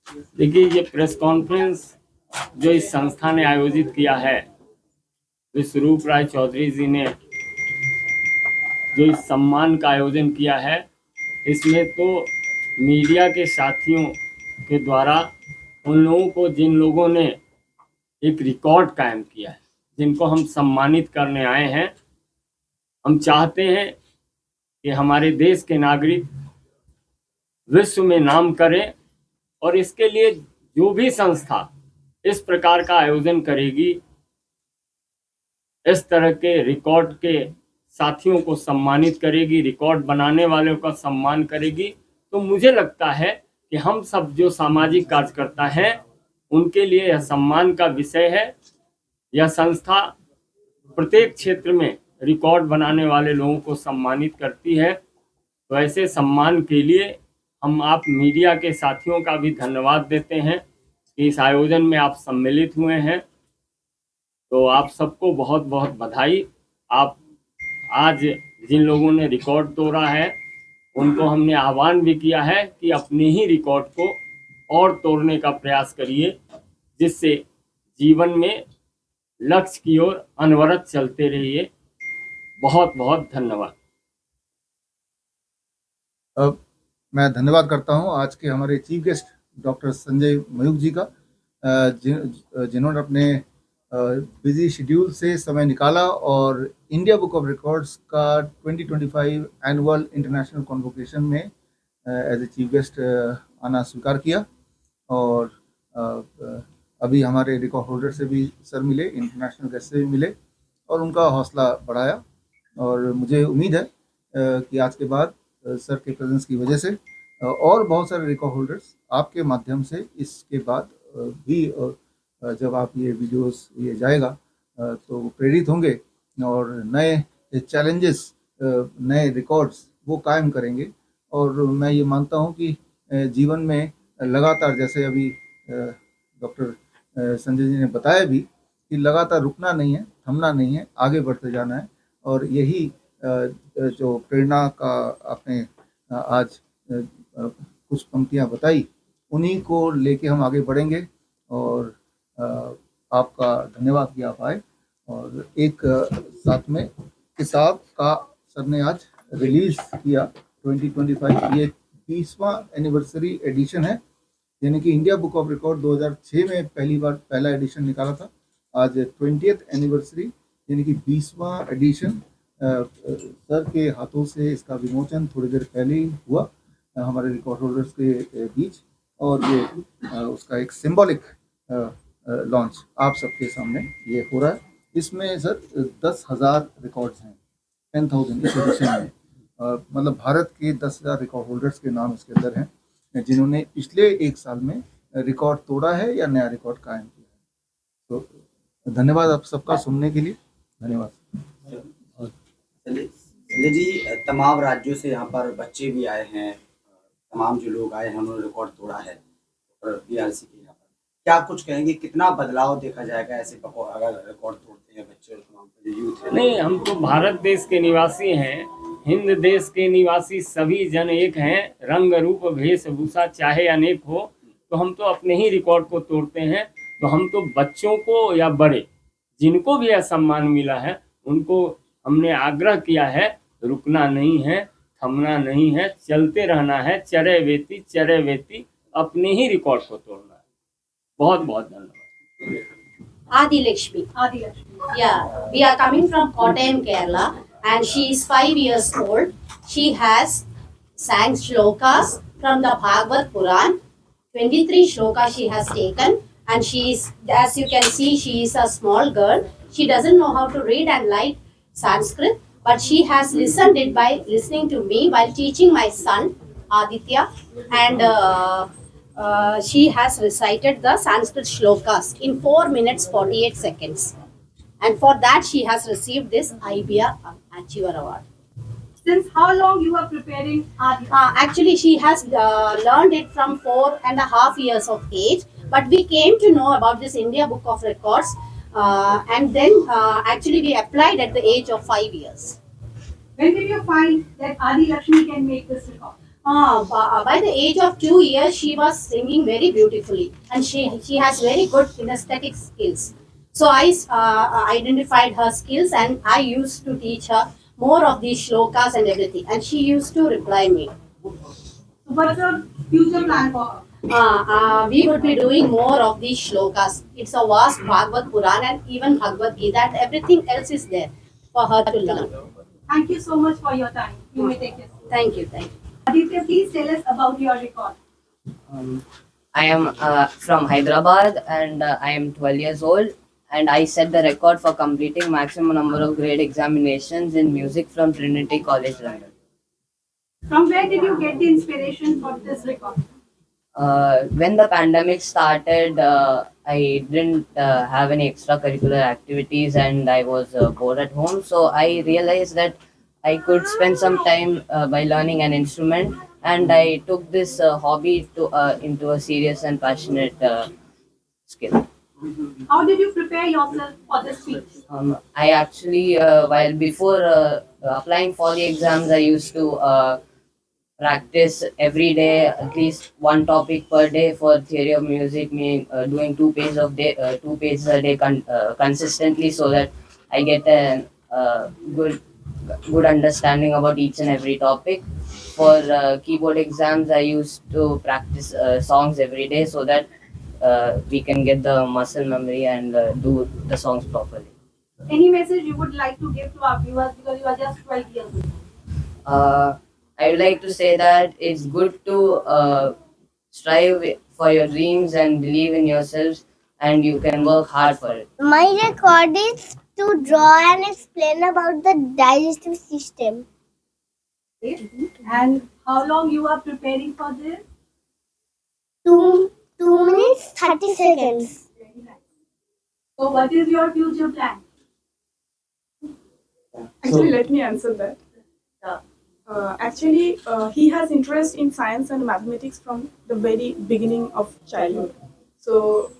देखिए, ये press conference जो इस संस्था ने आयोजित किया है, विश्वरूप राय चौधरी जी ने जो इस सम्मान का आयोजन किया है, इसमें तो मीडिया के साथियों के द्वारा उन लोगों को, जिन लोगों ने एक रिकॉर्ड कायम किया है, जिनको हम सम्मानित करने आए हैं। हम चाहते हैं कि हमारे देश के नागरिक विश्व में नाम करें, और इसके लिए जो भी संस्था इस प्रकार का आयोजन करेगी, इस तरह के रिकॉर्ड के साथियों को सम्मानित करेगी, रिकॉर्ड बनाने वालों का सम्मान करेगी, तो मुझे लगता है कि हम सब जो सामाजिक कार्यकर्ता हैं उनके लिए यह सम्मान का विषय है। यह संस्था प्रत्येक क्षेत्र में रिकॉर्ड बनाने वाले लोगों को सम्मानित करती है। तो ऐसे सम्मान के लिए हम आप मीडिया के साथियों का भी धन्यवाद देते हैं कि इस आयोजन में आप सम्मिलित हुए हैं। तो आप सबको बहुत बहुत बधाई। आप आज जिन लोगों ने रिकॉर्ड तोड़ा है, उनको हमने आह्वान भी किया है कि अपने ही रिकॉर्ड को और तोड़ने का प्रयास करिए, जिससे जीवन में लक्ष्य की ओर अनवरत चलते रहिए। बहुत बहुत धन्यवाद। अब मैं धन्यवाद करता हूं आज के हमारे chief guest doctor Sanjay Mayukh ji का, जिन्होंने अपने बिजी शेड्यूल से समय निकाला और इंडिया बुक ऑफ रिकॉर्ड्स का 2025 एनुअल इंटरनेशनल कॉन्वोकेशन में एज ए चीफ गेस्ट आना स्वीकार किया। और अभी हमारे रिकॉर्ड होल्डर से भी सर मिले, इंटरनेशनल गेस्ट से भी मिले और उनका हौसला बढ़ाया। और मुझे उम्मीद है कि आज के बाद सर के प्रेजेंस की वजह से और बहुत सारे रिकॉर्ड होल्डर्स आपके माध्यम से इसके बाद भी जब आप ये वीडियोस ये जाएगा तो वो प्रेरित होंगे और नए चैलेंजेस, नए रिकॉर्ड्स वो कायम करेंगे। और मैं ये मानता हूँ कि जीवन में लगातार, जैसे अभी डॉक्टर संजय जी ने बताया भी, कि लगातार रुकना नहीं है, थमना नहीं है, आगे बढ़ते जाना है। और यही जो प्रेरणा का आपने आज कुछ पंक्तियाँ बताई, उन्हीं को लेके हम आगे बढ़ेंगे। और आपका धन्यवाद कि आप आए। और एक साथ में किताब का सर ने आज रिलीज किया 2025, ये 20वां एनिवर्सरी एडिशन है, यानी कि इंडिया बुक ऑफ रिकॉर्ड 2006 में पहला एडिशन निकाला था। आज 20th एनिवर्सरी यानी कि 20वां एडिशन सर के हाथों से इसका विमोचन थोड़ी देर पहले ही हुआ हमारे रिकॉर्ड होल्डर्स के बीच। और ये उसका एक सिंबॉलिक लॉन्च आप सबके सामने ये हो रहा है। इसमें सर 10,000 रिकॉर्ड्स हैं, 10,000 इस एडिशन में। मतलब भारत के 10,000 रिकॉर्ड होल्डर्स के नाम इसके अंदर हैं, जिन्होंने पिछले एक साल में रिकॉर्ड तोड़ा है या नया रिकॉर्ड कायम किया है। तो धन्यवाद आप सबका सुनने के लिए। धन्यवाद। संजय जी, तमाम राज्यों से यहाँ पर बच्चे भी आए हैं, तमाम जो लोग आए हैं उन्होंने रिकॉर्ड तोड़ा है बीआरसी के यहाँ पर। क्या कुछ कहेंगे, कितना बदलाव देखा जाएगा ऐसे अगर रिकॉर्ड तोड़ते हैं बच्चे और तमाम जो यूथ है? नहीं, हम तो भारत देश के निवासी हैं, हिंद देश के निवासी सभी जन एक हैं। रंग रूप वेशभूषा चाहे अनेक हो, तो हम तो अपने ही रिकॉर्ड को तोड़ते हैं। तो हम तो बच्चों को या बड़े जिनको भी यह सम्मान मिला है, उनको हमने आग्रह किया है, रुकना नहीं है, थमना नहीं है, चलते रहना है, चरे वेती अपने ही रिकॉर्ड को तोड़ना है। बहुत बहुत धन्यवाद। Adi Lakshmi. Yeah, we are coming from Kottayam, Kerala, and she is 5 years old. She has sang shlokas from the Bhagavad Puran. 23 shlokas she has taken, and she is, as you can see, she is a small girl. She doesn't know how to read and write Sanskrit, but she has listened it by listening to me while teaching my son Aditya, and she has recited the Sanskrit shlokas in 4 minutes 48 seconds, and for that she has received this IBR Achiever Award. Since how long you are preparing Aditya? Actually, she has learned it from 4.5 years of age, but we came to know about this India Book of Records, and then actually we applied at the age of 5 years. When did you find that Adi Lakshmi can make this record? By the age of 2 years, she was singing very beautifully, and she has very good kinesthetic skills. So I identified her skills, and I used to teach her more of these shlokas and everything, and she used to reply me. So what's your future plan for her? We would be doing more of these shlokas. It's a vast Bhagavad Puran and even Bhagavad Gita, and everything else is there for her to learn. Thank you so much for your time. You may take it. Thank you, thank you. Aditya, please tell us about your record. I am from Hyderabad and I am 12 years old, and I set the record for completing maximum number of grade examinations in music from Trinity College, London. From where did you get the inspiration for this record? When the pandemic started, I didn't have any extracurricular activities and I was bored at home. So I realized that I could spend some time by learning an instrument, and I took this hobby into a serious and passionate skill. How did you prepare yourself for this speech? I actually, while before applying for the exams, I used to practice every day at least one topic per day for theory of music, meaning doing 2 pages a day consistently, so that I get a good understanding about each and every topic. For keyboard exams, I used to practice songs every day so that we can get the muscle memory and do the songs properly. Any message you would like to give to our viewers, because you are just 12 years old? I would like to say that it's good to strive for your dreams and believe in yourselves, and you can work hard for it. My record is to draw and explain about the digestive system. And how long you are preparing for this? 2 minutes 30 seconds. Very nice. So what is your future plan? Actually, let me answer that. He has interest in science and mathematics from the very beginning of childhood. So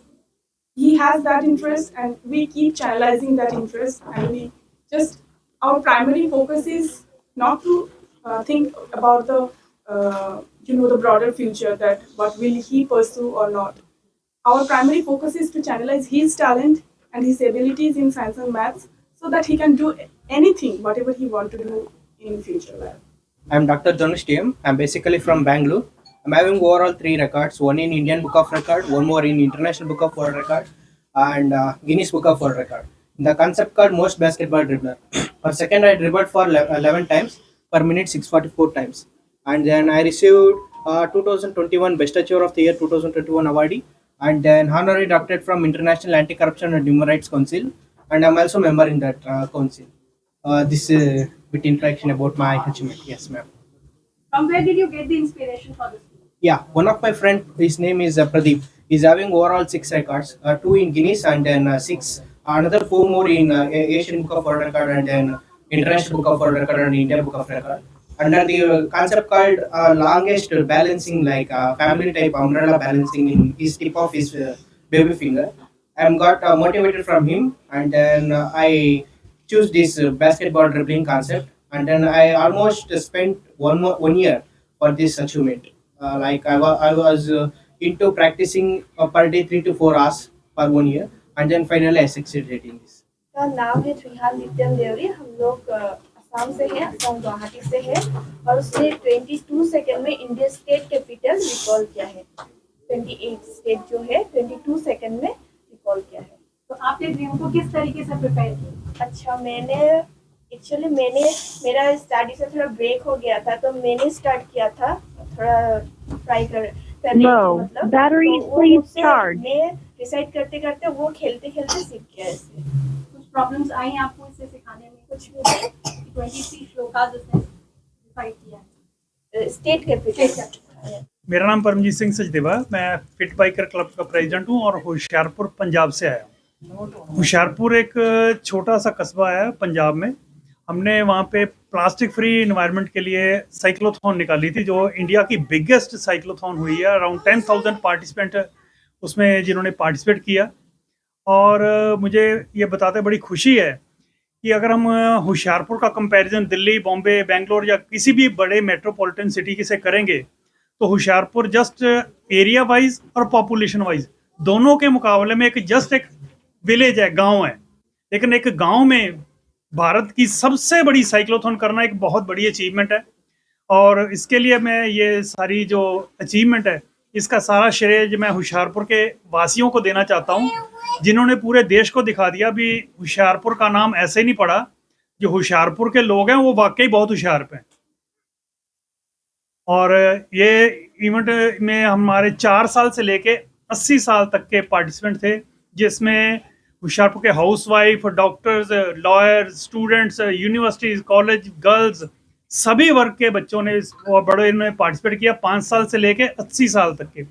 he has that interest, and we keep channelizing that interest. And our primary focus is not to think about the broader future, that what will he pursue or not. Our primary focus is to channelize his talent and his abilities in science and maths, so that he can do anything, whatever he wants to do in future life. I'm Dr. Dhanush TM. I'm basically from Bangalore. I'm having overall 3 records, one in Indian Book of Record, one more in International Book of World Record, and Guinness Book of World Record. The concept called Most Basketball Dribbler. Per second, I dribbled for 11 times, per minute 644 times. And then I received 2021 Best Achiever of the Year 2021 awardee, and then honorary doctorate from International Anti-Corruption and Human Rights Council, and I'm also a member in that council. This is a bit introduction about my achievement. Yes, ma'am. From where did you get the inspiration for this? Yeah, one of my friend, his name is Pradeep. He's having overall 6 records, 2 in Guinness, and then another 4 more in Asian Book of World Record, and then International Book of World Record and Indian Book of Record. Under the concept called longest balancing, like family type umbrella balancing in his tip of his baby finger. I got motivated from him, and then I choose this basketball dribbling concept, and then I almost spent 1 year for this achievement. I was into practicing per day 3 to 4 hours for 1 year, and then finally I succeeded in this. का नाम है त्रिहान नित्यम देवरी। हम लोग असम से हैं, असम गुवाहाटी से है, और उसने 22 सेकंड में इंडिया स्टेट कैपिटल रिकॉल किया है। 28 स्टेट जो है 22 सेकंड में रिकॉल किया है। तो आपने ड्रीम को किस तरीके से प्रिपेयर किया? अच्छा, मैंने मेरा स्टडी से थोड़ा ब्रेक हो गया था, तो मैंने स्टार्ट किया था थोड़ा ट्राई करने मतलब batteries तो please charge. मैं डिसाइड करते करते वो खेलते खेलते सीख गया इससे। कुछ प्रॉब्लम्स आई आपको इसे सिखाने में? कुछ भी नहीं? 23 श्लोकास जिसने डिसाइड किया है स्टेट कैपिटल। मेरा नाम परमजीत सिंह सचदेवा, मैं फिट बाइकर क्लब का प्रेसिडेंट हूँ और होशियारपुर पंजाब से आया हूँ। होशियारपुर एक छोटा सा कस्बा है पंजाब में। हमने वहाँ पे प्लास्टिक फ्री इन्वायरमेंट के लिए साइक्लोथॉन निकाली थी, जो इंडिया की बिगेस्ट साइक्लोथॉन हुई है। अराउंड 10,000 पार्टिसिपेंट उसमें जिन्होंने पार्टिसिपेट किया, और मुझे ये बताते बड़ी खुशी है कि अगर हम होशियारपुर का कंपैरिजन दिल्ली, बॉम्बे, बेंगलोर या किसी भी बड़े मेट्रोपॉलिटन सिटी से करेंगे तो होशियारपुर जस्ट एरिया वाइज और पॉपुलेशन वाइज दोनों के मुकाबले में एक विलेज है, गांव है। लेकिन एक गांव में भारत की सबसे बड़ी साइक्लोथॉन करना एक बहुत बड़ी अचीवमेंट है, और इसके लिए मैं ये सारी जो अचीवमेंट है इसका सारा श्रेय मैं होशियारपुर के वासियों को देना चाहता हूँ, जिन्होंने पूरे देश को दिखा दिया भी होशियारपुर का नाम ऐसे ही नहीं पड़ा। जो होशियारपुर के लोग हैं वो वाकई बहुत होशियार हैं। और ये इवेंट में हमारे 4 साल से लेके 80 साल तक के पार्टिसिपेंट थे, जिसमें होशियारपुर के housewife, doctors, lawyers, students, universities, college, girls, सभी वर्ग के बच्चों ने और बड़े ने पार्टिसिपेट किया। 5 साल से लेके 80 साल तक के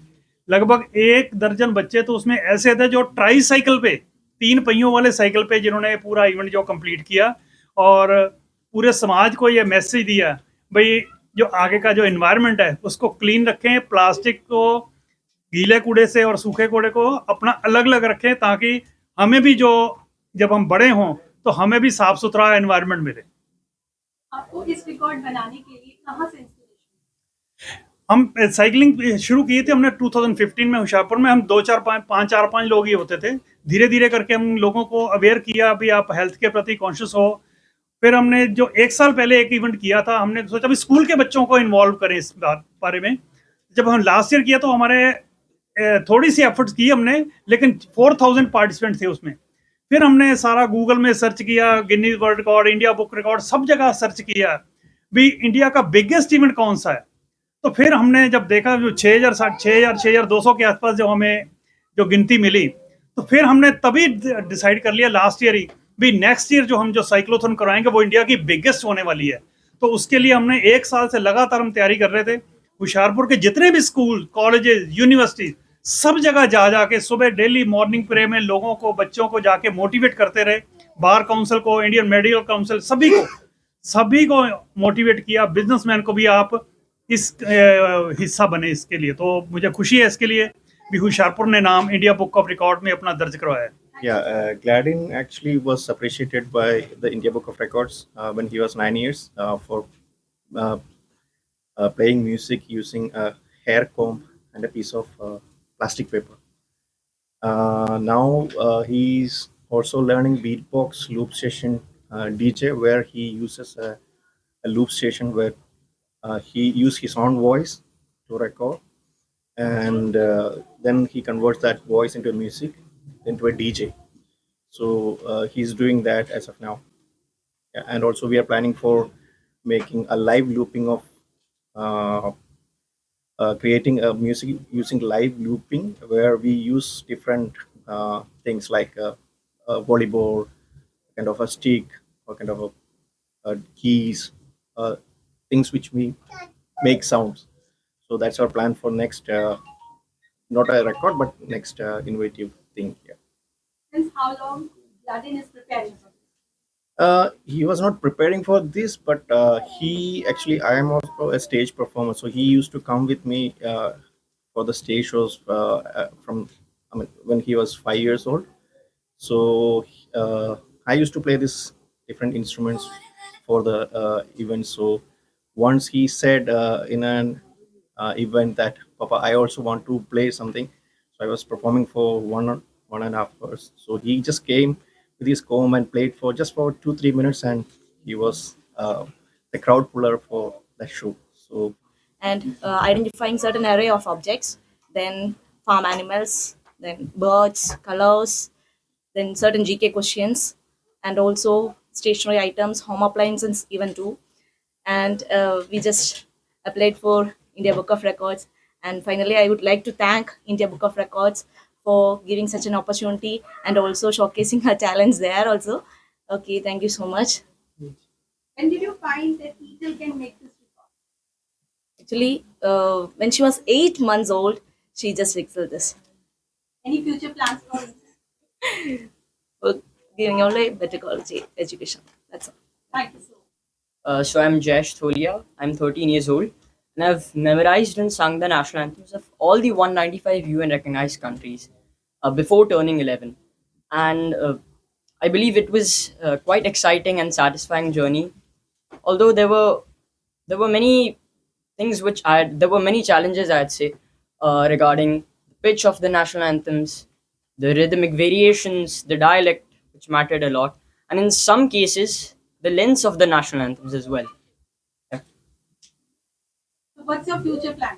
लगभग 1 दर्जन बच्चे तो उसमें ऐसे थे जो ट्राई साइकिल पे, 3 पहियों वाले साइकिल पे, जिन्होंने पूरा इवेंट जो कंप्लीट किया और पूरे समाज को ये मैसेज दिया भाई जो आगे का जो एनवायरनमेंट है उसको क्लीन रखें, प्लास्टिक को, गीले कूड़े से और सूखे कूड़े को अपना अलग अलग रखें, ताकि हमें भी जो जब हम बड़े हों तो हमें भी साफ सुथरा एनवायरनमेंट मिले। आपको इस रिकॉर्ड बनाने के लिए कहाँ से इंस्पिरेशन? हम साइकिलिंग शुरू किए थे हमने 2015 में होशियारपुर में। हम 4-5 लोग ही होते थे। धीरे धीरे करके हम लोगों को अवेयर किया भी आप हेल्थ के प्रति कॉन्शियस हो। फिर हमने जो 1 साल पहले एक इवेंट किया था, हमने सोचा भी स्कूल के बच्चों को इन्वॉल्व करें इस बारे में। जब हम लास्ट ईयर किया तो हमारे थोड़ी सी एफर्ट्स की हमने, लेकिन 4000 पार्टिसिपेंट थे उसमें। फिर हमने सारा गूगल में सर्च किया, Guinness world record, India book record, सब जगह सर्च किया भी इंडिया का बिगेस्ट इवेंट कौन सा है। तो फिर हमने जब देखा जो 6200 के आसपास जो हमें जो गिनती मिली, तो फिर हमने तभी डिसाइड कर लिया लास्ट ईयर ही भी नेक्स्ट ईयर जो हम जो साइक्लोथॉन करवाएंगे वो इंडिया की बिगेस्ट होने वाली है। तो उसके लिए हमने 1 साल से लगातार हम तैयारी कर रहे थे। होशियारपुर के जितने भी स्कूल, कॉलेजेस, यूनिवर्सिटी, सब जगह जा जाके सुबह डेली मॉर्निंग प्रे में लोगों को, बच्चों को जाके मोटिवेट करते रहे। बार काउंसिल को, इंडियन मेडिकल काउंसिल, सभी को मोटिवेट किया। बिजनेसमैन को भी आप इस हिस्सा बने इसके लिए। तो मुझे खुशी है इसके लिए भी होशियारपुर ने नाम इंडिया बुक ऑफ रिकॉर्ड में अपना दर्ज करवाया है। Yeah, Gladin actually was appreciated by the India Book of Records when he was 9 years for playing music using a hair comb and a piece of plastic paper. Now he's also learning beatbox, loop station, DJ, where he uses a loop station where he uses his own voice to record, and then he converts that voice into music, into a DJ. So he's doing that as of now. Yeah, and also we are planning for making a live looping of creating a music using live looping, where we use different things like a volleyball, kind of a stick, or kind of a keys, things which we make sounds. So that's our plan for next, not a record, but next innovative thing. Yeah. Since how long Gladin is preparing for this? He was not preparing for this, but I am also a stage performer, so he used to come with me for the stage shows when he was 5 years old. So I used to play this different instruments for the event. So once he said in an event that, Papa, I also want to play something. So I was performing for 1.5 hours. So he just came with his comb and played for just for 2-3 minutes, and he was the crowd puller for that show. So and identifying certain array of objects, then farm animals, then birds, colors, then certain GK questions, and also stationery items, home appliances even too. And we just applied for India Book of Records. And finally, I would like to thank India Book of Records for giving such an opportunity and also showcasing her talents there also. Okay, thank you so much. When did you find that people can make this record? Actually, when she was 8 months old, she just excelled this. Any future plans for it? For giving only better quality education. That's all. Thank you so much. So I'm Jayesh Tholia. I'm 13 years old, and I've memorized and sung the national anthems of all the 195 UN recognized countries before turning 11. And I believe it was quite exciting and satisfying journey. Although there were many things there were many challenges, I'd say, regarding the pitch of the national anthems, the rhythmic variations, the dialect, which mattered a lot, and in some cases, the lengths of the national anthems as well. So what's your future plan?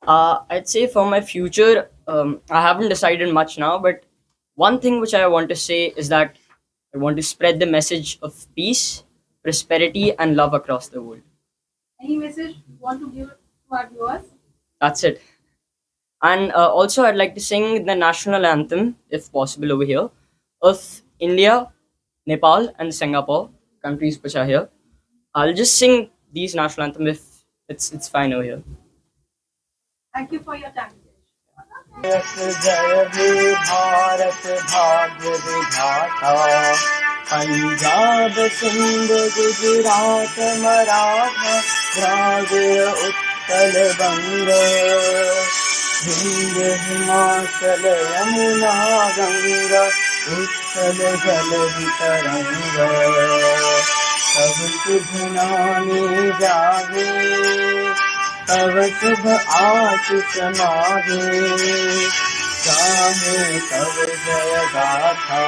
I'd say for my future, I haven't decided much now, but one thing which I want to say is that I want to spread the message of peace, prosperity, and love across the world. Any message you want to give to our viewers? That's it. And also, I'd like to sing the national anthem, if possible, over here, of India, Nepal, and Singapore, countries which are here. I'll just sing these national anthem if it's fine over here. Thank you for your time. जय हे भारत भाग्य विधाता, पंजाब सिंध गुजरात मराठा द्राविड़ उत्कल बंग, हिंद हिमाचल यमुना गंगा उत्कल जलधि तरंग, तब शुभ नामे जागे तब शुभ आशीष मागे, गाहे तब जय गाथा,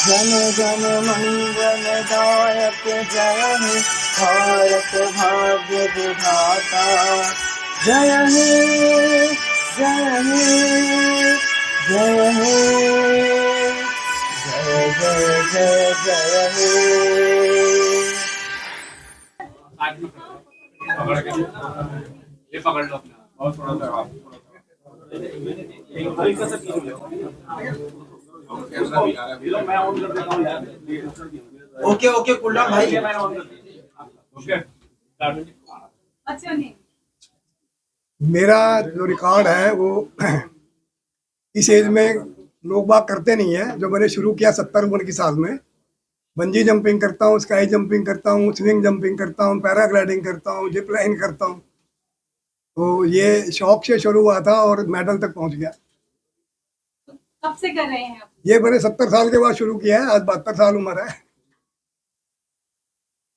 जन जन मंगल दायक जय हे भारत भाग्य विधाता, जय हे जय हे जय हे जय जय जय जय हे। ये पकड़ लो अपना बहुत थोड़ा सा ओके ओके कूल डाउन भाई। अच्छा नहीं मेरा जो रिकॉर्ड है वो इस एज में लोग बात करते नहीं है। जो मैंने शुरू किया 70 उम्र की साल में, बंजी जंपिंग करता हूँ, स्काई जंपिंग करता हूँ, स्विंग जंपिंग करता हूँ, पैराग्लाइडिंग करता हूँ, जिप लाइन करता हूँ। तो ये शौक से शुरू हुआ था और मेडल तक पहुँच गया। कब से कर रहे हैं आप? ये मैंने 70 साल के बाद शुरू किया है, आज 72 साल उम्र है।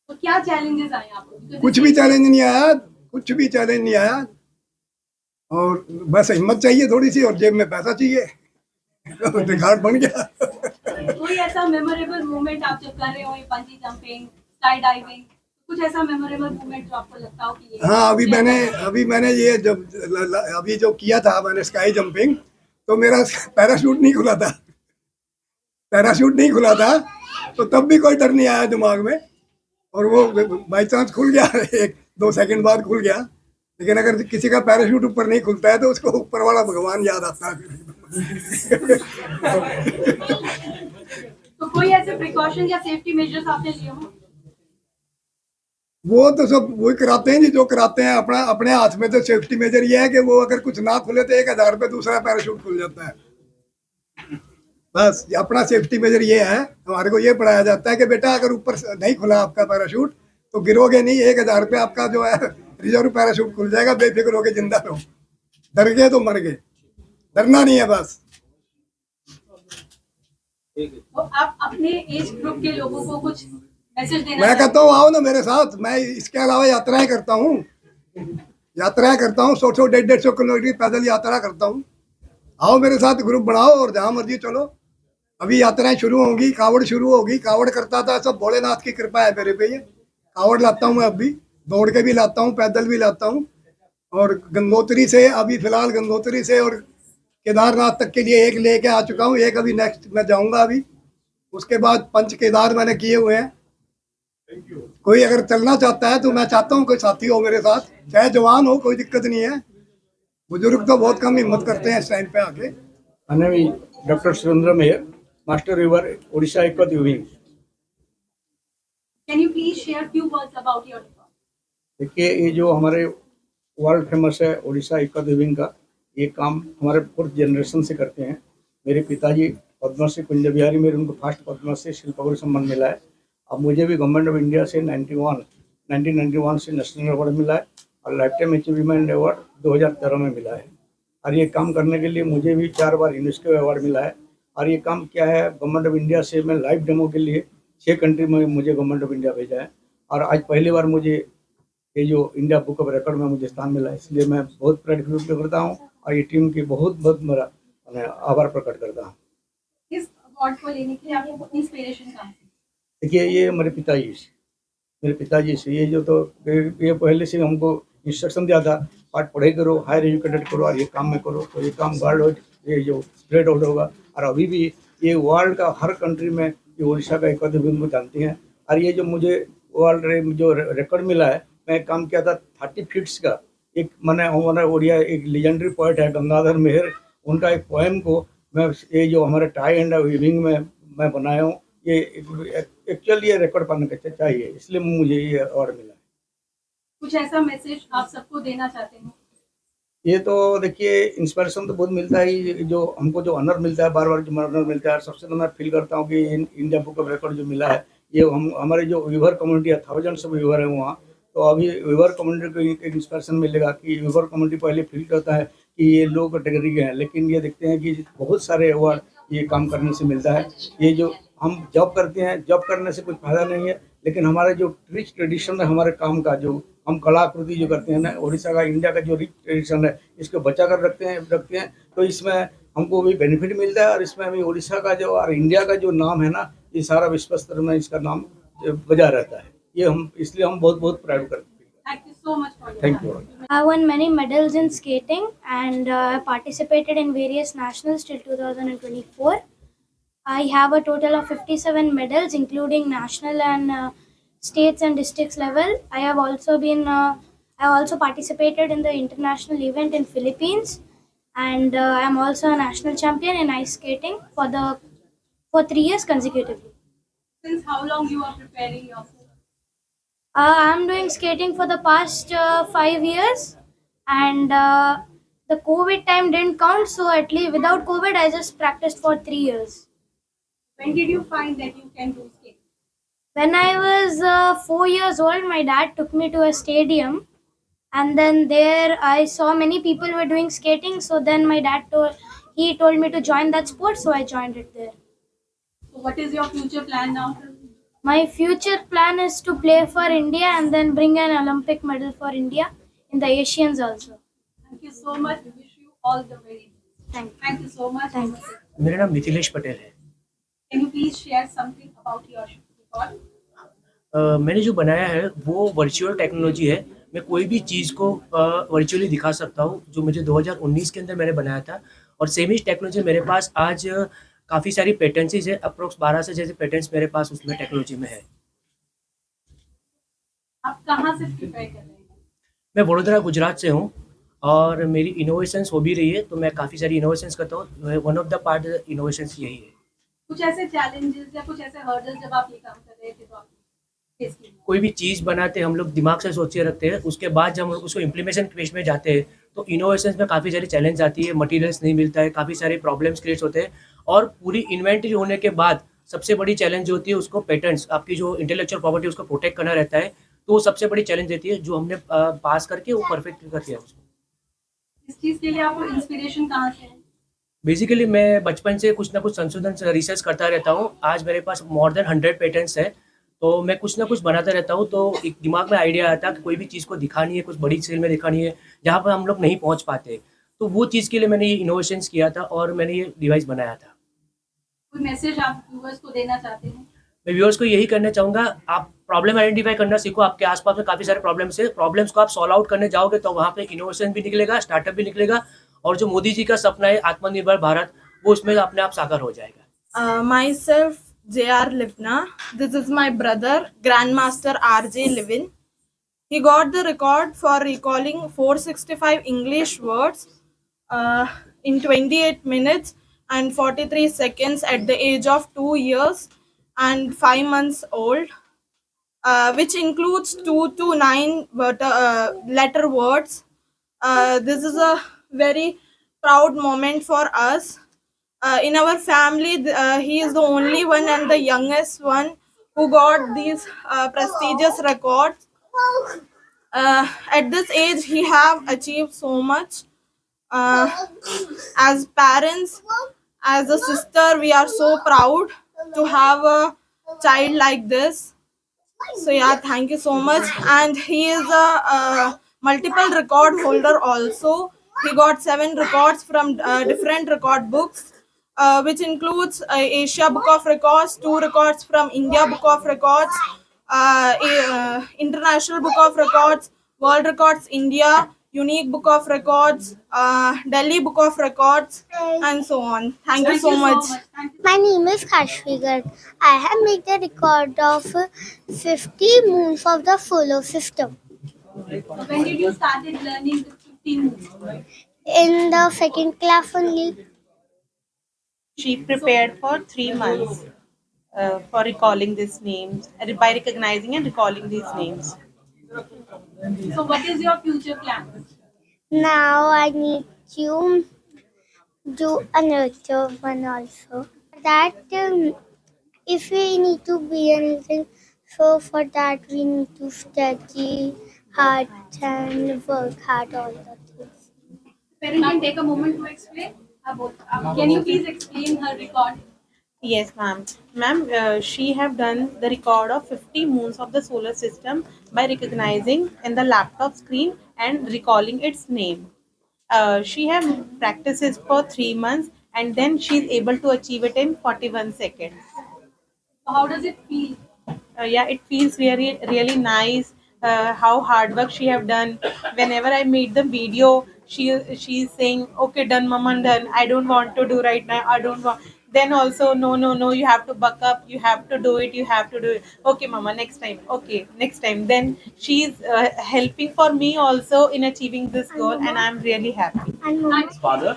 तो क्या चैलेंजेस आए आपको? कुछ भी चैलेंज नहीं आया, कुछ भी चैलेंज नहीं आया, और बस हिम्मत चाहिए थोड़ी सी और जेब में पैसा चाहिए, रिकॉर्ड बन गया। कोई ऐसा मेमोरेबल मोमेंट आप जब कर रहे हो, ये बंजी जंपिंग, स्काई डाइविंग, कुछ ऐसा मेमोरेबल मोमेंट जो आपको लगता हो कि ये? हाँ, अभी मैंने ये जब अभी जो किया था मैंने स्काई जंपिंग, तो मेरा पैराशूट नहीं खुला था, तो तब भी कोई डर नहीं आया दिमाग में, और वो बाई चांस खुल गया, 1-2 सेकंड बाद खुल गया। लेकिन अगर किसी का पैराशूट ऊपर नहीं खुलता है तो उसको ऊपर वाला भगवान याद आता है। तो कोई ऐसे प्रिकॉशन या सेफ्टी मेजर्स आपने लिए हो? वो तो सब वही कराते हैं जी, जो कराते हैं। अपने हाथ में तो सेफ्टी मेजर ये है कि वो अगर कुछ ना खुले तो 1000 रुपये दूसरा पैराशूट खुल जाता है। बस अपना सेफ्टी मेजर ये है, हमारे को ये पढ़ाया जाता है कि बेटा अगर ऊपर नहीं खुला आपका पैराशूट तो गिरोगे नहीं, 1000 रुपये आपका जो है रिजर्व पैराशूट खुल जाएगा, बेफिक्र होके जिंदा रहो। डर गए तो मर गए, डरना नहीं है बस। तो आप अपने एज ग्रुप के लोगों को कुछ मैसेज देना? मैं कहता हूँ आओ ना मेरे साथ, मैं इसके अलावा यात्राएं करता हूँ, 100-150 किलोमीटर पैदल यात्रा करता हूँ। आओ मेरे साथ ग्रुप बनाओ और जहाँ मर्जी चलो। अभी यात्राएं शुरू होंगी, कावड़ शुरू होगी। कावड़ करता था सब भोलेनाथ की कृपा है मेरे पे। ये कावड़ लाता हूँ मैं, अब भी दौड़ के भी लाता हूँ, पैदल भी लाता हूँ। और गंगोत्री से अभी फिलहाल गंगोत्री से और केदारनाथ तक के लिए एक लेके आ चुका हूँ, एक अभी नेक्स्ट मैं जाऊँगा अभी। उसके बाद 5 केदार मैंने किए हुए हैं। कोई अगर चलना चाहता है तो मैं चाहता हूँ कोई साथी हो मेरे साथ, चाहे जवान हो, कोई दिक्कत नहीं है। बुजुर्ग तो बहुत कम हिम्मत करते हैं इस टाइम पे आके। Doctor Surendra Mehar, master river Odisha इक्वत यूविंग। Can you please share few words about your report? देखिए, ये जो हमारे वर्ल्ड फेमस है ओडिशा इक्वत वीविंग का, ये काम हमारे 4th जनरेशन से करते हैं। मेरे पिताजी पद्मश्री कुंज बिहारी मेरे, उनको फर्स्ट पद्मश्री शिल्पगुरु सम्मान मिला है। अब मुझे भी गवर्नमेंट ऑफ इंडिया से 1991 से नेशनल अवार्ड मिला है और लाइफ टाइम अचीवमेंट अवार्ड 2013 में मिला है। और ये काम करने के लिए मुझे भी 4 बार यूनेस्को अवार्ड मिला है। और ये काम क्या है, गवर्नमेंट ऑफ इंडिया से मैं लाइव डेमो के लिए 6 कंट्री में मुझे गवर्नमेंट ऑफ इंडिया भेजा है और आज पहली बार मुझे ये जो इंडिया बुक ऑफ रिकॉर्ड में मुझे स्थान मिला है, इसलिए मैं बहुत प्राउड फील करता हूँ और ये टीम की बहुत बहुत मेरा मैं आभार प्रकट करता हूँ। इस अवार्ड को लेने के लिए आपको इंस्पिरेशन कहाँ से? देखिए ये मेरे पिताजी से ये जो तो ये पहले से हमको इंस्ट्रक्शन दिया था, पाठ पढ़ाई करो, हायर एजुकेटेड करो और ये काम में करो, तो ये काम वर्ल्ड ये जो स्प्रेड आउट होगा। और अभी भी ये वर्ल्ड का हर कंट्री में ये उड़ीसा का एक आध को जानती हैं। और ये जो मुझे वर्ल्ड जो रिकॉर्ड मिला है, मैं काम किया था 30 फीट्स का। एक मैंने हमारा उड़िया एक लेजेंडरी पोएट है गंगाधर मेहर, उनका एक पोएम को मैं ये जो हमारे टाई एंड वीविंग में मैं बनाया हूँ। ये एक्चुअली ये रिकॉर्ड पाने का चाहिए, इसलिए मुझे ये अवार्ड मिला। कुछ ऐसा मैसेज आप सबको देना चाहते हैं? ये तो देखिए इंस्पिरेशन तो बहुत मिलता है, ये जो हमको जो ऑनर मिलता है, बार बार जो ऑनर मिलता है, सबसे तो मैं फील करता हूँ कि इंडिया बुक ऑफ रिकॉर्ड जो मिला है, ये हमारे जो वीवर कम्युनिटी है, थाउजेंड्स ऑफ वीवर है वहाँ, तो अभी वीवर कम्युनिटी को एक इंस्पिरेशन मिलेगा कि वीवर कम्युनिटी पहले फील करता है कि ये लोग कैटेगरी के हैं, लेकिन ये देखते हैं कि बहुत सारे अवार्ड ये काम करने से मिलता है। ये जो हम जॉब करते हैं, जॉब करने से कुछ फायदा नहीं है, लेकिन हमारे जो रिच ट्रेडिशन है हमारे काम का, जो हम कलाकृति जो करते हैं ना, उड़ीसा का इंडिया का जो रिच ट्रेडिशन है, इसको बचा कर रखते हैं तो इसमें हमको भी बेनिफिट मिलता है और इसमें हमें उड़ीसा का जो और इंडिया का जो नाम है ना, ये सारा विश्व स्तर में इसका नाम बजा रहता है। ये हम इसलिए हम बहुत बहुत प्राउड करते हैं। Thank you so much for your Thank you. I won many medals in skating and participated in various nationals till 2024. I have a total of 57 medals, including national and states and districts level. I have also participated in the international event in Philippines, and I am also a national champion in ice skating for 3 years consecutively. Since how long you are preparing yourself? I'm doing skating for the past 5 years, and the COVID time didn't count, so at least without COVID, I just practiced for 3 years. When did you find that you can do skating? When I was 4 years old, my dad took me to a stadium, and then there I saw many people were doing skating. So then my dad told me to join that sport, so I joined it there. So what is your future plan now? My future plan is to play for India and then bring an Olympic medal for India in the Asians also. Thank you so much. We wish you all the very best. Thank you so much. Thank you. मेरा नाम मिथिलेश पटेल है। Can you please share something about your record? मैंने जो बनाया है वो virtual technology है। मैं कोई भी चीज़ को वर्चुअली दिखा सकता हूँ, जो मुझे 2019 के अंदर मैंने बनाया था। और सेम ही टेक्नोलॉजी मेरे पास आज काफ़ी सारी पेटेंट्स है, अप्रोक्स 12 से जैसे पेटेंट्स मेरे पास उसमें टेक्नोलॉजी में है। आप कहाँ से प्रिपेयर कर रहे हैं? मैं वडोदरा गुजरात से हूँ और मेरी इनोवेशंस हो भी रही है, तो मैं काफ़ी सारी इनोवेशंस करता हूँ। One of the part innovations यही है। कुछ ऐसे चैलेंजेस या कुछ ऐसे हर्डल्स जब आप ये काम कर रहे थे तो आप फेस किए? कोई भी चीज़ बनाते हम लोग दिमाग से सोच के रखते हैं, उसके बाद जब हम लोग उसको इम्प्लीमेशन फेज में जाते हैं तो इनोवेशंस में काफ़ी सारी चैलेंज आती है, मटेरियल्स नहीं मिलता है, काफ़ी सारे प्रॉब्लम्स क्रिएट होते हैं। और पूरी इन्वेंटरी होने के बाद सबसे बड़ी चैलेंज जो होती है उसको पेटेंट्स, आपकी जो इंटेलेक्चुअल प्रॉपर्टी उसको प्रोटेक्ट करना रहता है, तो वो सबसे बड़ी चैलेंज रहती है जो हमने पास करके वो परफेक्ट कर दिया उसको। इस चीज़ के लिए आपको इंस्पिरेशन कहाँ से है? बेसिकली मैं बचपन से कुछ ना कुछ संशोधन रिसर्च करता रहता हूँ। आज मेरे पास मोर देन 100 पेटेंट्स है, तो मैं कुछ ना कुछ बनाता रहता हूँ। तो एक दिमाग में आइडिया आता है कि कोई भी चीज़ को दिखानी है, कुछ बड़ी स्केल में दिखानी है जहाँ पर हम लोग नहीं पहुँच पाते, तो वो चीज़ के लिए मैंने ये इनोवेशंस किया था और मैंने ये डिवाइस बनाया था। कोई मैसेज आप व्यूअर्स को देना चाहते हैं? मैं व्यूअर्स को यही करना चाहूँगा, आप प्रॉब्लम आइडेंटिफाई करना सीखो। आपके आसपास में काफ़ी सारे प्रॉब्लम्स है, प्रॉब्लम्स को आप सॉल्व आउट करने जाओगे तो वहाँ पे इनोवेशन भी निकलेगा, स्टार्टअप भी निकलेगा, और जो मोदी जी का सपना है आत्मनिर्भर भारत, वो उसमें अपने आप साकार हो जाएगा। Myself, J.R. Livna. This is my brother, Grandmaster R.J. Livin. He got the record for recalling 465 English words in 28 minutes and 43 seconds at the age of 2 years and 5 months old, which includes 2 to 9 letter words. This is a very proud moment for us. In our family, he is the only one and the youngest one who got these prestigious records. At this age, he have achieved so much. As parents, As a sister, we are so proud to have a child like this. So yeah, thank you so much. And he is a multiple record holder also. He got 7 records from different record books, which includes Asia Book of Records, 2 records from India Book of Records, International Book of Records, World Records India, Unique Book of Records, Delhi Book of Records, and so on. Thank you so much. My name is Kashvi Garg. I have made the record of 50 moons of the solar system. When did you started learning the 15 moves? In the second class only. She prepared for 3 months for recalling these names, by recognizing and recalling these names. So what is your future plan? Now I need to do another one also. That if we need to be anything, so for that we need to study hard and work hard all the things. Parent can take a moment to explain. Can you please explain her record? Yes, ma'am. Ma'am, she have done the record of 50 moons of the solar system by recognizing in the laptop screen and recalling its name. She have practices for 3 months and then she is able to achieve it in 41 seconds. So how does it feel? Yeah, it feels really nice. How hard work she have done. Whenever I made the video, she's saying, "Okay, done, mama, done. I don't want to do right now. I don't want." Then also, no, you have to buck up. You have to do it. You have to do it. Okay, mama, next time. Okay, next time. Then she's helping for me also in achieving this goal, and I'm really happy. His father,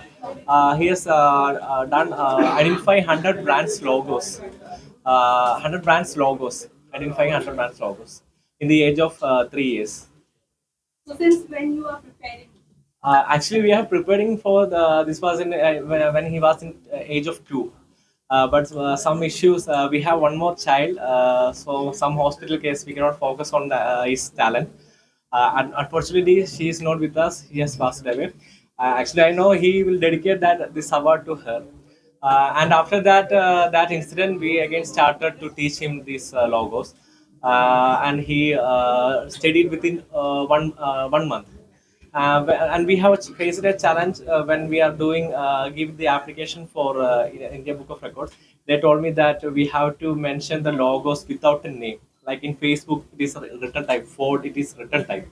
he has done identify 100 brands logos. 100 brands logos, identifying 100 brands logos in the age of 3 years. So since when you are preparing? Actually, we are preparing for this was in when he was in age of 2. But some issues, we have one more child, so some hospital case we cannot focus on his talent. And unfortunately, she is not with us. He has passed away. Actually, I know he will dedicate this award to her. And after that incident, we again started to teach him these logos, and he studied within 1 month. And we have faced a challenge when we are doing give the application for India Book of Records. They told me that we have to mention the logos without a name. Like in Facebook, it is written type. Ford, it is written type.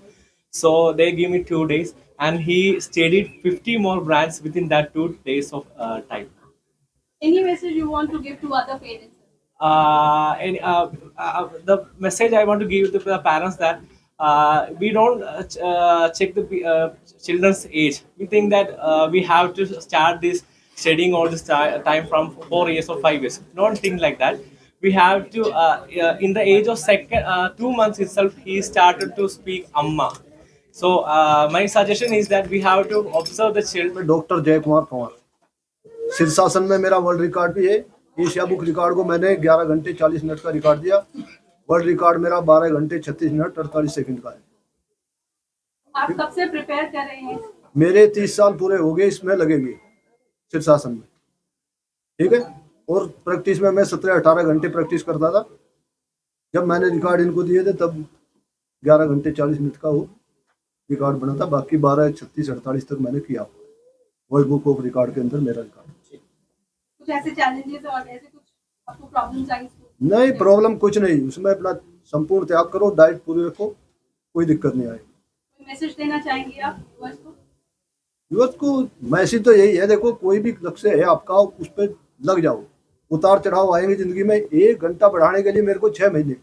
So they give me 2 days, and he studied 50 more brands within that 2 days of time. Any message you want to give to other parents? The message I want to give to the parents that we don't check the children's age. We think that we have to start this studying all this time from 4 years or 5 years. Don't think like that. We have to in the age of 2 months itself, he started to speak Amma. So my suggestion is that we have to observe the children. Doctor जय कुमार पंवार, शीर्षासन में मेरा world record भी है। Asia book record को मैंने 11 घंटे 40 minute का रिकॉर्ड दिया। वर्ल्ड रिकॉर्ड मेरा 12 घंटे 36 मिनट 48 सेकंड का है। आप कब से प्रिपेयर कर रहे हैं? मेरे 30 साल पूरे हो गए इसमें लगेंगे शीर्षासन में, ठीक है। और प्रैक्टिस में मैं 17-18 घंटे प्रैक्टिस करता था। जब मैंने रिकॉर्ड इनको दिए थे तब 11 घंटे 40 मिनट का वो रिकॉर्ड बना था। बाकी 12, 36, 48 तक मैंने किया वर्ल्ड बुक ऑफ रिकॉर्ड के अंदर मेरा रिकॉर्ड। कुछ ऐसे चैलेंजेस और ऐसे कुछ आपको प्रॉब्लम्स आई? नहीं, प्रॉब्लम कुछ नहीं। उसमें अपना संपूर्ण त्याग करो, डाइट पूरी रखो, कोई दिक्कत नहीं आएगी। मैसेज देना चाहेंगे आप व्यूअर्स को? व्यूअर्स को मैसेज तो यही है, देखो कोई भी लक्ष्य है आपका, उस पर लग जाओ। उतार चढ़ाव आएंगे जिंदगी में। 1 घंटा बढ़ाने के लिए मेरे को 6 महीने।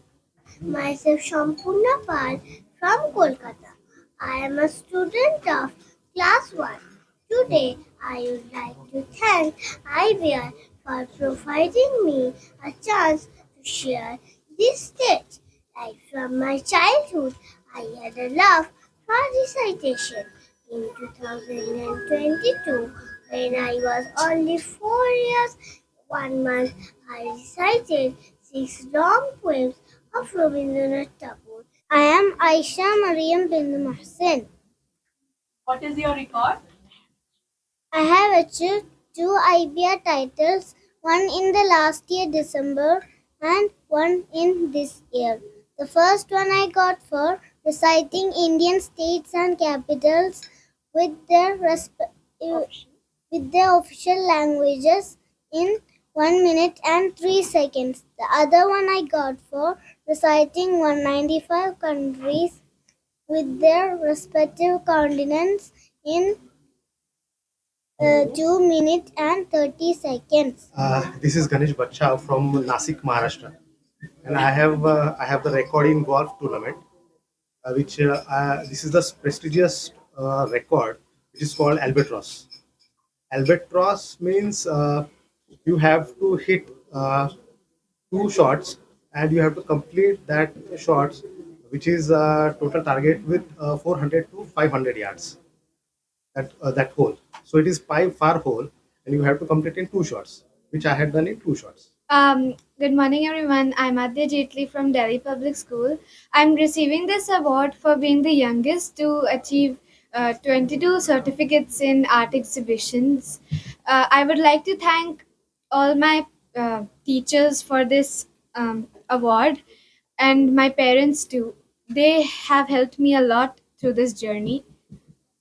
Myself Shampurna Pal from Kolkata. I am a student of class 1. Today I would like to thank IBR for providing me a chance to share this stage. Right from my childhood, I had a love for recitation. In 2022, when I was only 4 years, 1 month, I recited 6 long poems of Rabindranath Tagore. I am Aisha Mariam bin Mohsen. What is your record? I have achieved two IBR titles, one in the last year December and one in this year. The first one I got for reciting Indian states and capitals with their official languages in 1 minute and 3 seconds. The other one I got for reciting 195 countries with their respective continents in 2 minutes and 30 seconds. This is Ganesh Bacha from Nasik, Maharashtra, and I have the record in golf tournament, which this is the prestigious record, which is called Albatross. Albatross means you have to hit 2 shots, and you have to complete that shots, which is total target with 400 to 500 yards. That hole. So it is 5 far hole, and you have to complete in 2 shots, which I had done in 2 shots. Good morning, everyone. I'm Adya Jetli from Delhi Public School. I'm receiving this award for being the youngest to achieve 22 certificates in art exhibitions. I would like to thank all my teachers for this award and my parents too. They have helped me a lot through this journey.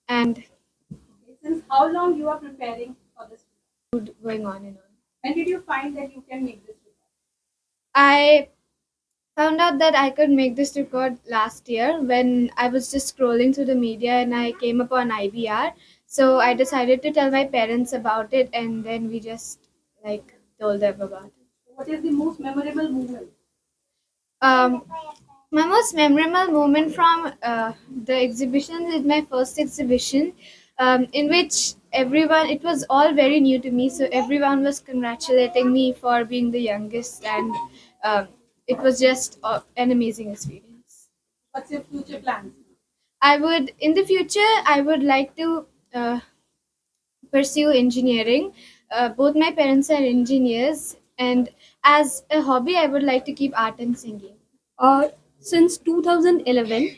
And Since how long you are preparing for this? going on and on. When did you find that you can make this record? I found out that I could make this record last year when I was just scrolling through the media and I came upon IBR. So I decided to tell my parents about it, and then we just told them about it. What is the most memorable moment? My most memorable moment from the exhibition is my first exhibition, in which it was all very new to me, so everyone was congratulating me for being the youngest, and it was just an amazing experience. What's your future plans? In the future, I would like to pursue engineering. Both my parents are engineers, and as a hobby, I would like to keep art and singing. Since 2011,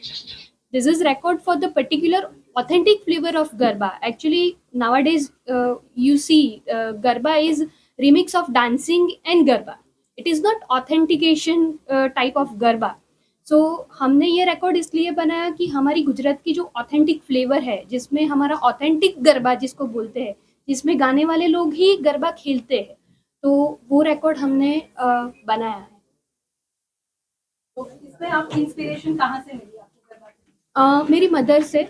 this is record for the particular authentic flavor of Garba. Actually, nowadays you see Garba is remix of dancing and Garba. It is not authentication type of Garba. सो हमने ये record इसलिए बनाया कि हमारी गुजरात की जो authentic flavour है, जिसमें हमारा ऑथेंटिक गरबा जिसको बोलते हैं, जिसमें गाने वाले लोग ही गरबा खेलते हैं, तो वो रिकॉर्ड हमने बनाया है. तो इसमें आप इंस्पिरेशन कहाँ से मिली आपको गरबा? मेरी मदर से.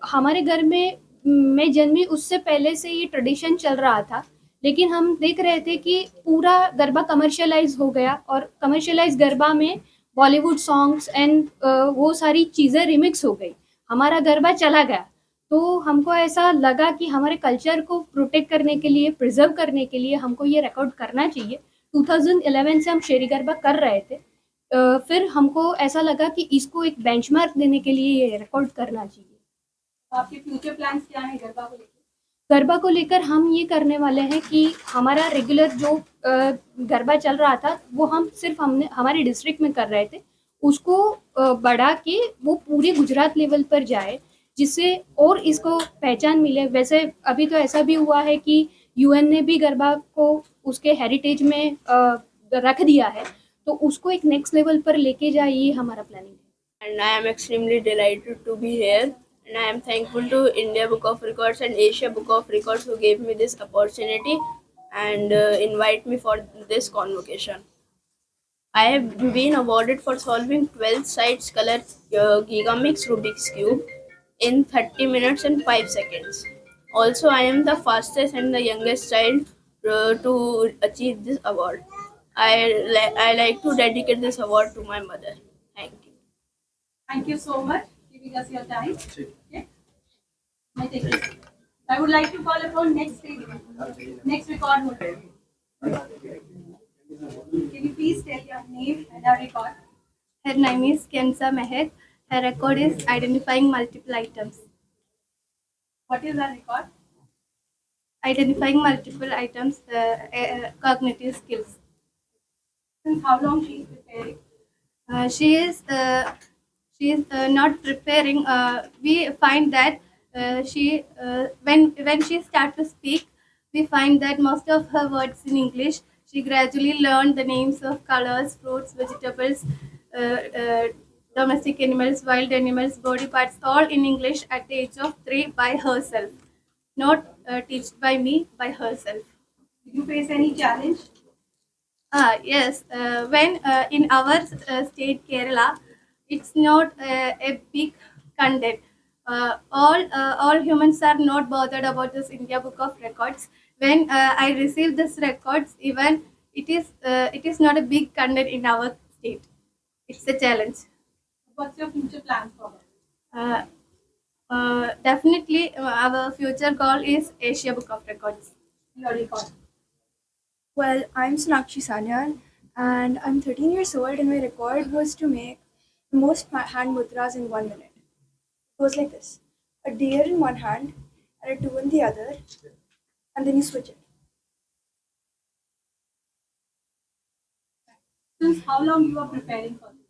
हमारे घर में मैं जन्मी उससे पहले से ये ट्रेडिशन चल रहा था, लेकिन हम देख रहे थे कि पूरा गरबा कमर्शियलाइज हो गया, और कमर्शियलाइज गरबा में बॉलीवुड सॉन्ग्स एंड वो सारी चीज़ें रिमिक्स हो गई, हमारा गरबा चला गया. तो हमको ऐसा लगा कि हमारे कल्चर को प्रोटेक्ट करने के लिए, प्रिजर्व करने के लिए हमको ये रिकॉर्ड करना चाहिए. 2011 से हम शेरी गरबा कर रहे थे. फिर हमको ऐसा लगा कि इसको एक बेंचमार्क देने के लिए ये रिकॉर्ड करना चाहिए. आपके फ्यूचर प्लान्स क्या हैं गरबा को लेकर? गरबा को लेकर हम ये करने वाले हैं कि हमारा रेगुलर जो गरबा चल रहा था वो हमने हमारे डिस्ट्रिक्ट में कर रहे थे, उसको बढ़ा के वो पूरे गुजरात लेवल पर जाए, जिससे और इसको पहचान मिले. वैसे अभी तो ऐसा भी हुआ है कि यूएन ने भी गरबा को उसके हेरिटेज में रख दिया है, तो उसको एक नेक्स्ट लेवल पर लेके जाए, ये हमारा प्लानिंग है. And I am extremely delighted to be here. And I am thankful to India Book of Records and Asia Book of Records who gave me this opportunity and invite me for this convocation. I have been awarded for solving 12 sides color Gigamix Rubik's Cube in 30 minutes and 5 seconds. Also, I am the fastest and the youngest child to achieve this award. I like to dedicate this award to my mother. Thank you. Thank you so much for giving us your time. Okay. I would like to call upon next record holder. Can you please tell your name and our record? Her name is Kenza Mehek. Her record is identifying multiple items. What is our record? Identifying multiple items, cognitive skills. Since how long she is preparing? She is not preparing. We find that when she starts to speak, we find that most of her words in English. She gradually learned the names of colors, fruits, vegetables, domestic animals, wild animals, body parts, all in English at the age of 3 by herself. Not taught by me, by herself. Did you face any challenge? Yes, when in our state Kerala, it's not a big content. All humans are not bothered about this India Book of Records. When I received this records, even it is not a big content in our state. It's a challenge. What's your future plans for it? Definitely, our future goal is Asia Book of Records. Your record. Well, I'm Sonakshi Sanyan and I'm 13 years old and my record was to make the most hand mudras in 1 minute. It goes like this. A deer in one hand and a 2 in the other and then you switch it. Since how long you are preparing for this?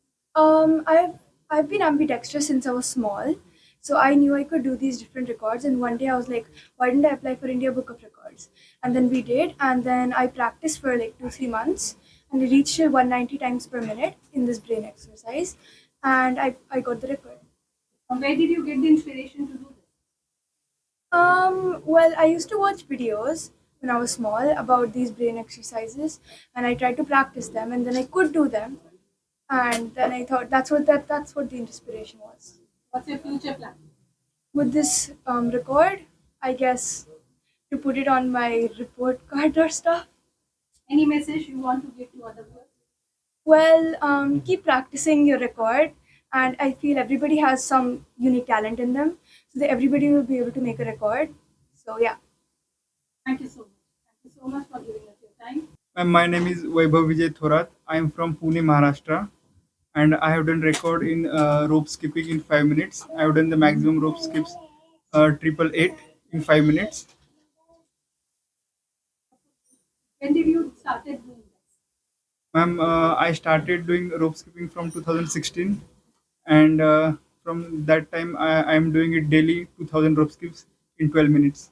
I've been ambidextrous since I was small. So I knew I could do these different records and one day I was like, why didn't I apply for India Book of Records? And then we did and then I practiced for like 2-3 months and I reached 190 times per minute in this brain exercise and I got the record. And where did you get the inspiration to do this? Well, I used to watch videos when I was small about these brain exercises and I tried to practice them and then I could do them and then I thought that's what the inspiration was. What's your future plan? With this record, I guess to put it on my report card or stuff. Any message you want to give to other people? Well, keep practicing your record and I feel everybody has some unique talent in them so that everybody will be able to make a record. So yeah. Thank you so much. Thank you so much for giving us your time. My name is Vaibhav Vijay Thorat. I am from Pune, Maharashtra. And I have done record in rope skipping in 5 minutes. I have done the maximum rope skips 888 in 5 minutes. When did you started doing this? Ma'am, I started doing rope skipping from 2016 and from that time I am doing it daily 2000 rope skips in 12 minutes.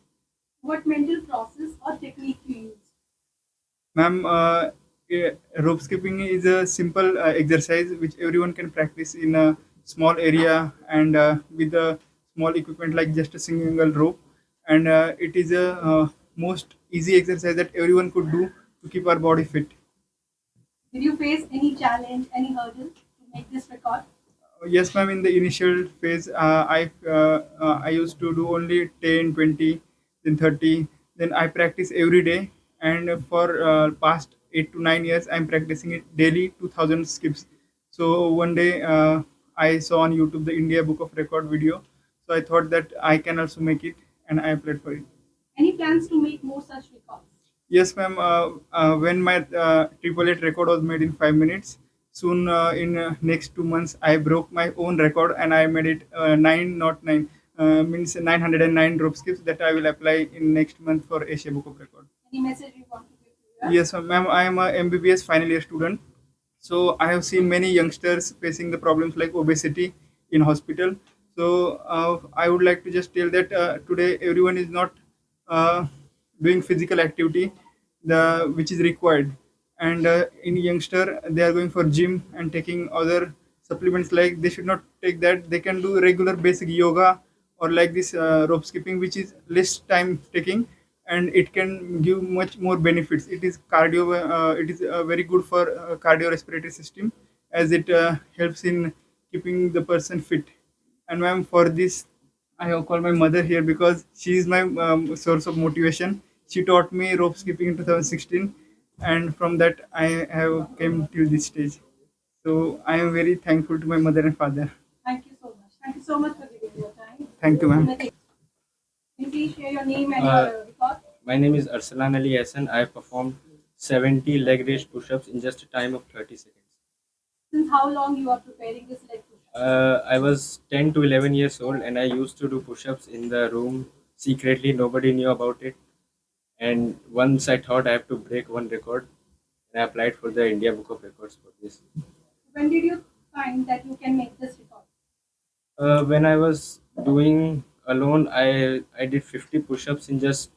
What mental process or technique you use? Ma'am, rope skipping is a simple exercise which everyone can practice in a small area and with a small equipment like just a single rope and it is a most easy exercise that everyone could do to keep our body fit. Did you face any challenge, any hurdle to make this record? Yes ma'am, in the initial phase I used to do only 10, 20, then 30, then I practice every day and for past 8 to 9 years I'm practicing it daily 2000 skips. So one day I saw on YouTube the India Book of Record video, so I thought that I can also make it and I applied for it. Any plans to make more such records? Yes ma'am, when my 888 record was made in 5 minutes, soon in next 2 months I broke my own record and I made it 909 means 909 rope skips that I will apply in next month for Asia Book of Record. Any message you want to give to us? Yes ma'am, I am a MBBS final year student. So I have seen many youngsters facing the problems like obesity in hospital. So I would like to just tell that today everyone is not doing physical activity which is required, and in youngster they are going for gym and taking other supplements. Like they should not take that. They can do regular basic yoga or like this rope skipping, which is less time taking and it can give much more benefits. It is it is very good for cardiorespiratory system as it helps in keeping the person fit. And ma'am, for this I have called my mother here because she is my source of motivation. She taught me rope skipping in 2016 and from that I have came till this stage. So I am very thankful to my mother and father. Thank you so much. Thank you so much for giving your time. Thank you ma'am. Can you please share your name and your record? My name is Arsalan Ali Hassan. I have performed 70 leg raise push-ups in just a time of 30 seconds. Since how long you are preparing this leg push? I was 10 to 11 years old and I used to do push-ups in the room secretly. Nobody knew about it. And once I thought I have to break one record, and I applied for the India Book of Records for this. When did you find that you can make this record? When I was doing alone, I did 50 push-ups in just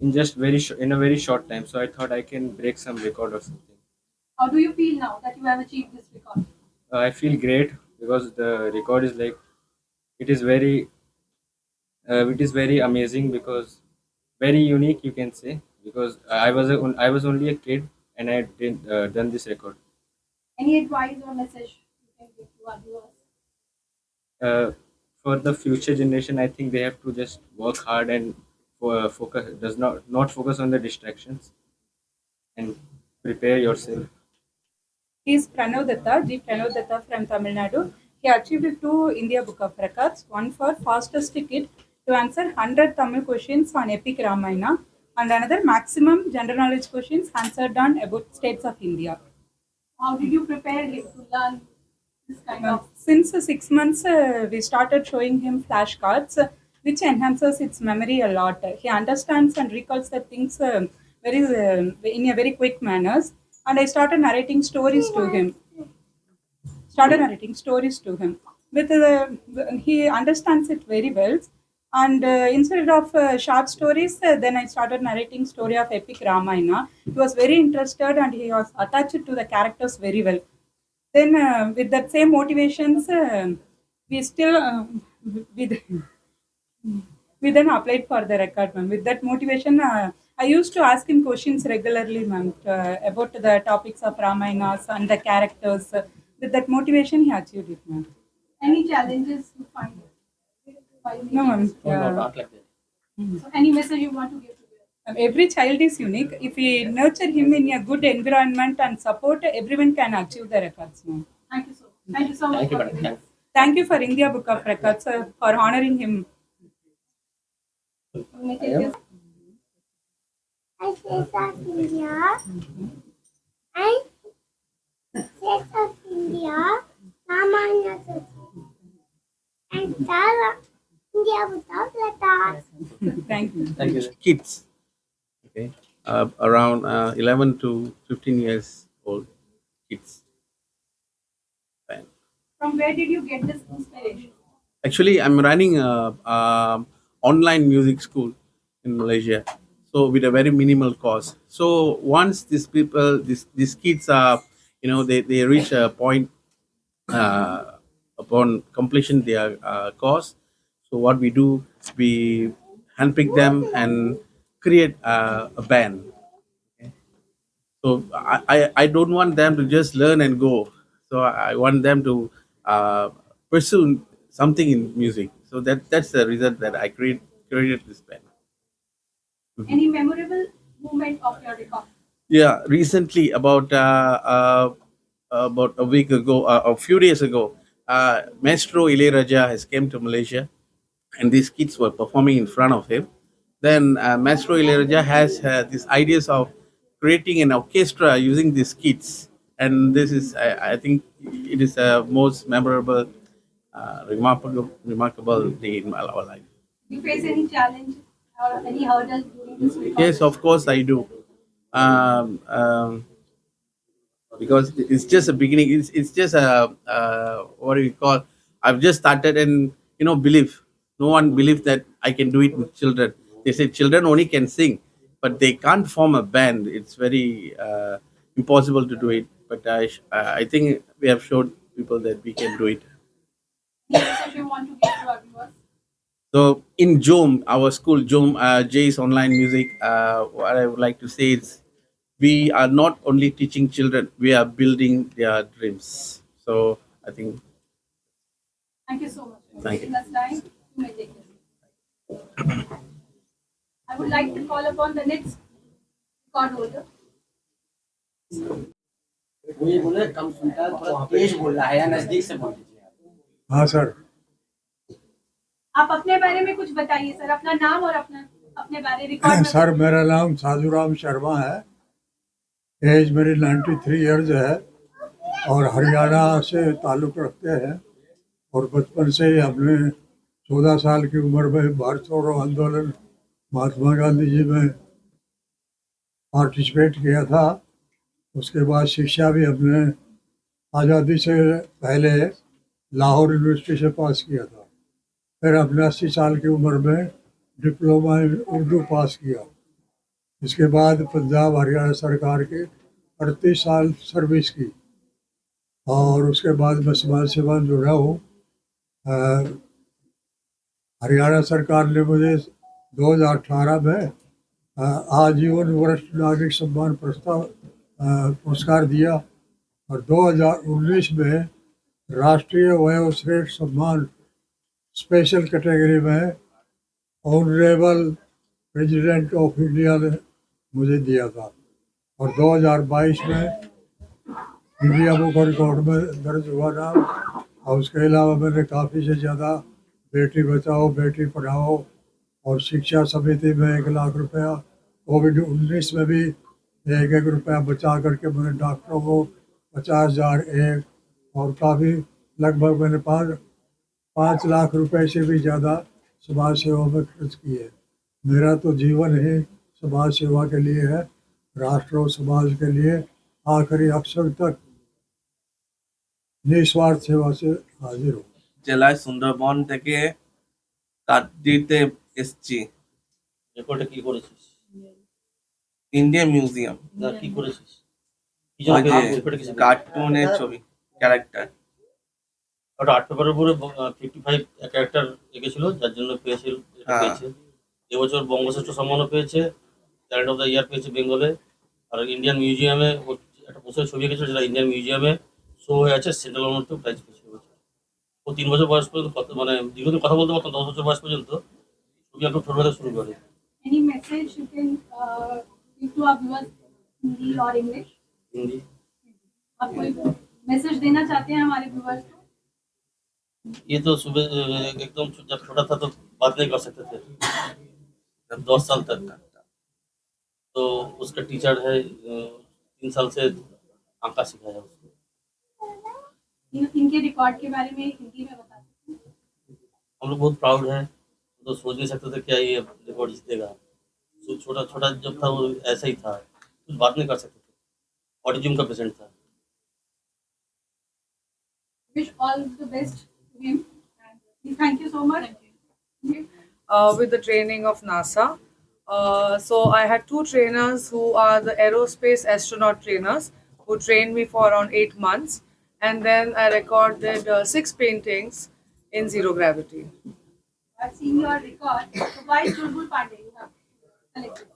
in just in a very short time. So I thought I can break some record or something. How do you feel now that you have achieved this record? I feel great because the record is like it is very amazing because very unique, you can say, because I was only a kid and I did done this record. Any advice or message you can give to our viewers? For the future generation, I think they have to just work hard and focus, does not focus on the distractions, and prepare yourself. He is Pranav Datta, G. Pranav Datta from Tamil Nadu. He achieved 2 India Book of Records, one for fastest kid to answer 100 Tamil questions on epic Ramayana, and another maximum general knowledge questions answered on about states of India. How did you prepare him to learn this kind of? Since 6 months, we started showing him flashcards, which enhances its memory a lot. He understands and recalls the things in a very quick manners. And I started narrating stories to him. He understands it very well. And instead of short stories, then I started narrating story of epic Ramayana. He was very interested and he was attached to the characters very well. Then with that same motivations, we then applied for the record, ma'am. With that motivation, I used to ask him questions regularly, ma'am, about the topics of Ramayanas and the characters. With that motivation, he achieved it, ma'am. Any challenges you find? No, ma'am. Not like that. So any message you want to give to them? Every child is unique. If we nurture him in a good environment and support, everyone can achieve the records, ma'am. Thank you so much. Thank you so much. Thank you, madam. Thank you for India Book of Records for honoring him. You may take this. I say of India. I say of India. Ramayana and Tara India without letters. Thank you. Thank you. Kids, okay, around 11 to 15 years old kids. Fine. From where did you get this inspiration? Actually, I'm running a online music school in Malaysia, so with a very minimal cost. So once these kids are, they reach a point upon completion their course. So what we do, we handpick them and create a band. Okay? So I don't want them to just learn and go. So I want them to pursue something in music. So that's the reason that I created this band. Any memorable moment of your record? Yeah, recently about a week ago, a few days ago, Maestro Ilayaraja has came to Malaysia, and these kids were performing in front of him. Then Maestro Ilayaraja has these ideas of creating an orchestra using these kids, and this is, I think, it is the most memorable, remarkable day in our life. Do you face any challenge or any hurdles during this record? Yes, of course I do. Because it's just a beginning. It's just a what do you call? I've just started, and believe. No one believes that I can do it with children. They say children only can sing, but they can't form a band. It's very impossible to do it. But I think we have showed people that we can do it. Any message you want to give to our viewers? So in JOM, our school, JOM, Jay's Online Music, what I would like to say is, we are not only teaching children, we are building their dreams. So I think. Thank you so much for Thank taking us time. You may take this. I would like to call upon the next record holder. वो ये बोले कम सुनता है, थोड़ा तेज बोल रहा है या नजदीक से बोल दीजिए। हाँ सर। आप अपने बारे में कुछ बताइए सर, अपना नाम और अपने बारे रिकॉर्ड। सर मेरा नाम साधुराम शर्मा है, एज मेरी 93 इयर्स है और हरियाणा से ताल्लुक़ रखते हैं और बचपन से ही हमने 14 साल की उम्र में भारत छोड़ो आंदोलन महात्मा गांधी जी में पार्टिसिपेट किया था। उसके बाद शिक्षा भी हमने आज़ादी से पहले लाहौर यूनिवर्सिटी से पास किया था। फिर हमने 80 साल की उम्र में डिप्लोमा इन उर्दू पास किया इसके बाद पंजाब हरियाणा सरकार के 38 साल सर्विस की, और उसके बाद मैं समाज सेवा में जुड़ा हूँ। हरियाणा सरकार ने मुझे 2018 में आजीवन वरिष्ठ नागरिक सम्मान पुरस्कार दिया, और 2019 में राष्ट्रीय वयोश्रेष्ठ सम्मान स्पेशल कैटेगरी में ऑनरेबल प्रेसिडेंट ऑफ इंडिया ने मुझे दिया था, और 2022 में इंडिया बुक ऑफ रिकॉर्ड में दर्ज हुआ नाम। और उसके अलावा मैंने काफ़ी से ज़्यादा बेटी बचाओ बेटी पढ़ाओ और शिक्षा समिति में 1 लाख रुपया, कोविड-19 में भी 1-1 रुपया बचा करके मैंने डॉक्टरों को 50,000 एक, और काफ़ी लगभग मैंने 5 लाख रुपए से भी ज़्यादा समाज सेवा में खर्च किए। मेरा तो जीवन ही समाज सेवा के लिए है, राष्ट्र और समाज के लिए आखिरी अक्षर तक निस्वार्थ सेवा से हाजिर हूँ। জেলায় সুন্দরবন থেকে কাঠ দিতে এসছি। রেকর্ডে কি করেছিস? Indian museum. না কি করেছিস? কি জন্য রেকর্ডে কিছু কার্টুনের ছবি ক্যারেক্টার। ওটা আর্ট পেপারের উপরে 55 ক্যারেক্টার এঁকেছিল, যার জন্য পেয়েছিল, পেয়েছে। এবছর বঙ্গশ্রেষ্ঠ সম্মানও পেয়েছে, ট্যালেন্ট অফ দ্য ইয়ার পেয়েছে বেঙ্গলে। আর ইন্ডিয়ান মিউজিয়ামে একটা পোস্টার ছবি এঁকেছিল, যেটা ইন্ডিয়ান মিউজিয়ামে শো হয়ে আছে, সেন্ট্রাল গভর্নমেন্টেও প্রাইজ পেয়েছে। ও 3 বছর বয়স পর্যন্ত মানে দীর্ঘদিন কথা বলতে পারতাম, 10 বছর বয়স পর্যন্ত ছবি আঁকা ছোটবেলা শুরু করে। Any message you can give to our viewers, Hindi or English? Hindi. आप कोई मैसेज देना चाहते हैं हमारे व्यूअर्स को? ये तो सुबह एकदम जब छोटा था तो बात नहीं कर सकते थे, जब 10 साल तक का, तो उसका टीचर है 3 साल से आंका सिखाया उसको। इनके रिकॉर्ड के बारे में हिंदी में बता सकते हैं? हम लोग बहुत प्राउड हैं, तो सोच नहीं सकते थे क्या ये रिकॉर्ड जीतेगा। छोटा छोटा जब था वो ऐसा ही था, कुछ बात नहीं कर सकते थे, ऑटिज्म का पेशेंट था। Wish all the best to him and thank you so much. With the training of NASA. So I had 2 trainers who are the aerospace astronaut trainers who trained me for around 8 months, and then I recorded 6 paintings in zero gravity. I've seen your record. So why Chulbul Pandey you have selected?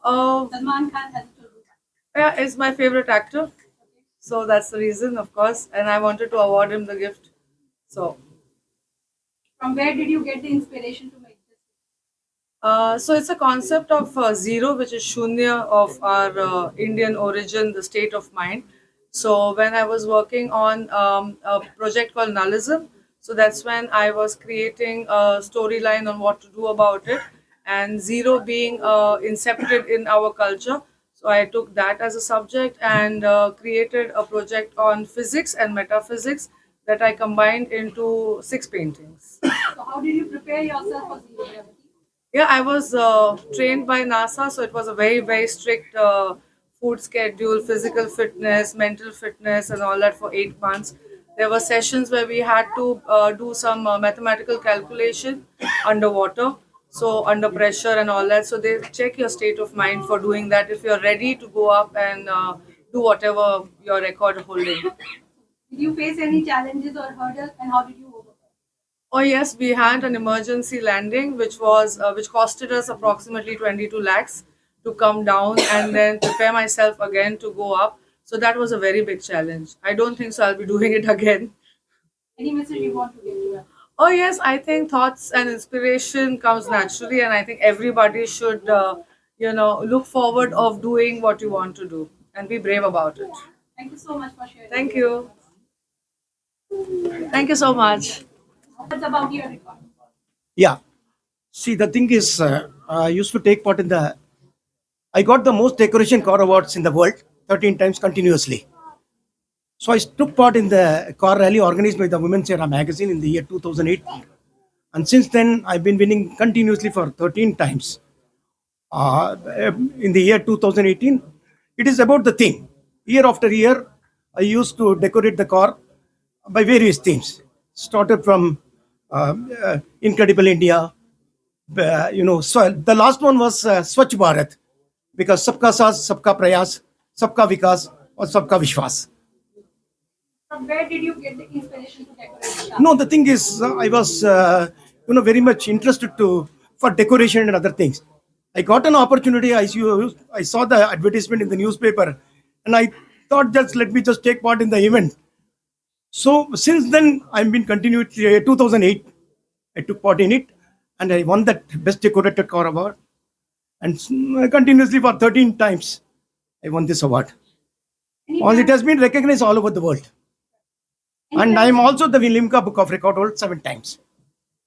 Salman Khan as Chulbul Pandey. Yeah, is my favorite actor. So that's the reason, of course, and I wanted to award him the gift. So From where did you get the inspiration to make this? So it's a concept of zero, which is shunya, of our Indian origin, the state of mind. So when I was working on a project called Nullism, so that's when I was creating a storyline on what to do about it, and zero being incepted in our culture. So I took that as a subject and created a project on physics and metaphysics that I combined into 6 paintings. So how did you prepare yourself for zero gravity? Yeah, I was trained by NASA, so it was a very, very strict food schedule, physical fitness, mental fitness, and all that for 8 months. There were sessions where we had to do some mathematical calculation underwater, so under pressure and all that. So they check your state of mind for doing that, if you're ready to go up and do whatever your record holding. Did you face any challenges or hurdles, and how did you overcome? Oh yes, we had an emergency landing, which costed us approximately 22 lakhs to come down and then prepare myself again to go up. So that was a very big challenge. I don't think so I'll be doing it again. Any message you want to give to us? Oh yes, I think thoughts and inspiration comes naturally, and I think everybody should, look forward of doing what you want to do and be brave about it. Thank you so much for sharing. Thank you. Thank you so much. What's about your record? Yeah. See, the thing is, I used to take part in I got the most decoration car awards in the world 13 times continuously. So I took part in the car rally organized by the Women's Era magazine in the year 2018. And since then, I've been winning continuously for 13 times. In the year 2018, it is about the theme. Year after year, I used to decorate the car by various themes. Started from Incredible India, so the last one was Swachh Bharat, because सबका साथ, सबका प्रयास, सबका विकास और सबका विश्वास. From where did you get the inspiration to decorate the shop? No, the thing is, I was, very much interested for decoration and other things. I got an opportunity. I saw the advertisement in the newspaper, and I thought, just let me just take part in the event. So since then, I've been continued. 2008, I took part in it, and I won that Best Decorated Car award. And continuously for 13 times, I won this award. And it has been recognized all over the world. And I am also the Limca Book of Record holder 7 times.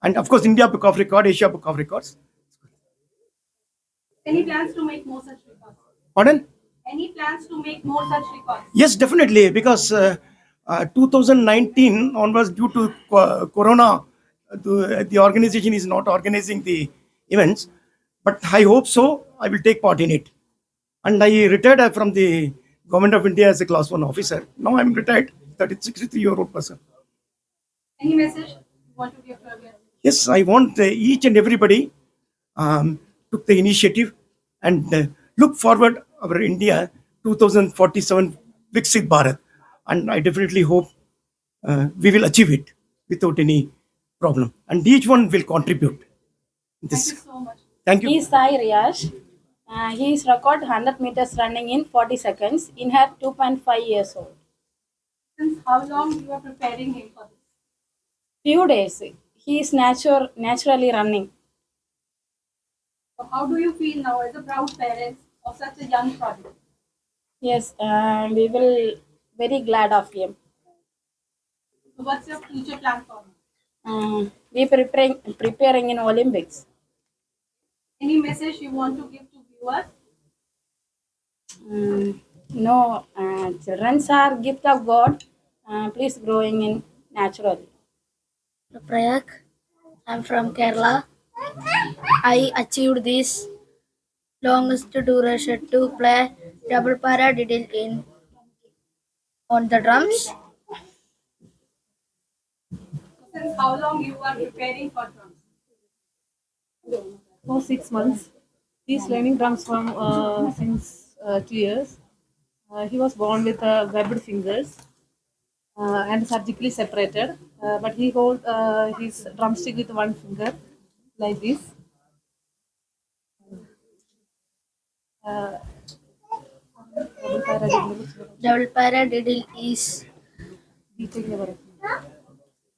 And of course, India Book of Record, Asia Book of Records. Any plans to make more such records? Pardon? Any plans to make more such records? Yes, definitely, because 2019 onwards, due to Corona, the organization is not organizing the events. But I hope so. I will take part in it. And I retired from the Government of India as a Class 1 officer. Now I'm retired, 63-year-old person. Any message you want to give to our guests? Yes, I want each and everybody took the initiative and look forward our India 2047 Viksit Bharat. And I definitely hope we will achieve it without any problem. And each one will contribute. This. Thank you so much. Thank you. He is Sai Riyash. His record 100 meters running in 40 seconds in her 2.5 years old. Since how long you are preparing him for this? Few days. He is naturally running. So how do you feel now as a proud parent of such a young prodigy? Yes, we will very glad of him. So what's your future plan for him? We preparing in Olympics. Any message you want to give to viewers? No, children are gift of God. Please growing in naturally. Prayak, I'm from Kerala. I achieved this longest duration to play double paradiddle on the drums. Since how long you are preparing for drums? For 6 months. He's learning drums from since 2 years. He was born with webbed fingers and surgically separated, but he holds his drumstick with one finger like this. Double paradiddle is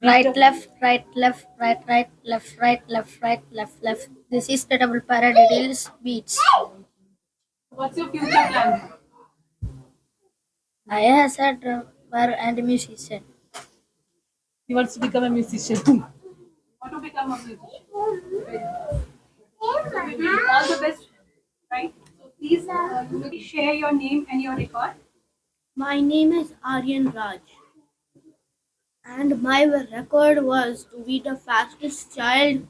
right, left, right, left, right, right, left, right, left, right, left, left. This is the double paradiddle's beats. What's your future plan? I am a drummer and a musician. He wants to become a musician. Want to become a musician? So we wish you all the best, right? So please share your name and your record. My name is Aryan Raj, and my record was to be the fastest child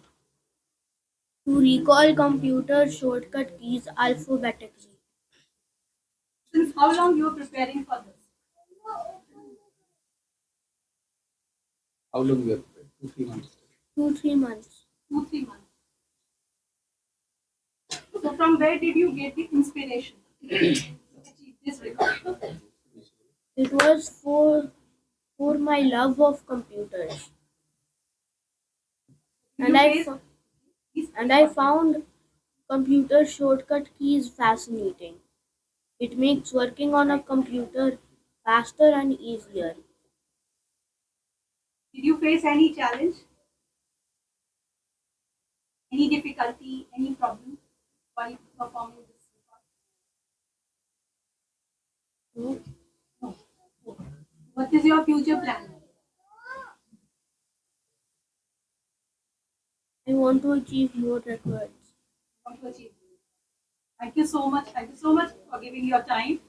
to recall computer shortcut keys alphabetically. Since how long you are preparing for this? How long you are preparing? 2-3 months. 2-3 months. 2-3 months. So from where did you get the inspiration to achieve this record? It was for my love of computers. And I found computer shortcut keys fascinating. It makes working on a computer faster and easier. Did you face any challenge? Any difficulty, any problem while performing this record? No. What is your future plan? I want to achieve more records. Want to achieve. Thank you so much. Thank you so much for giving your time.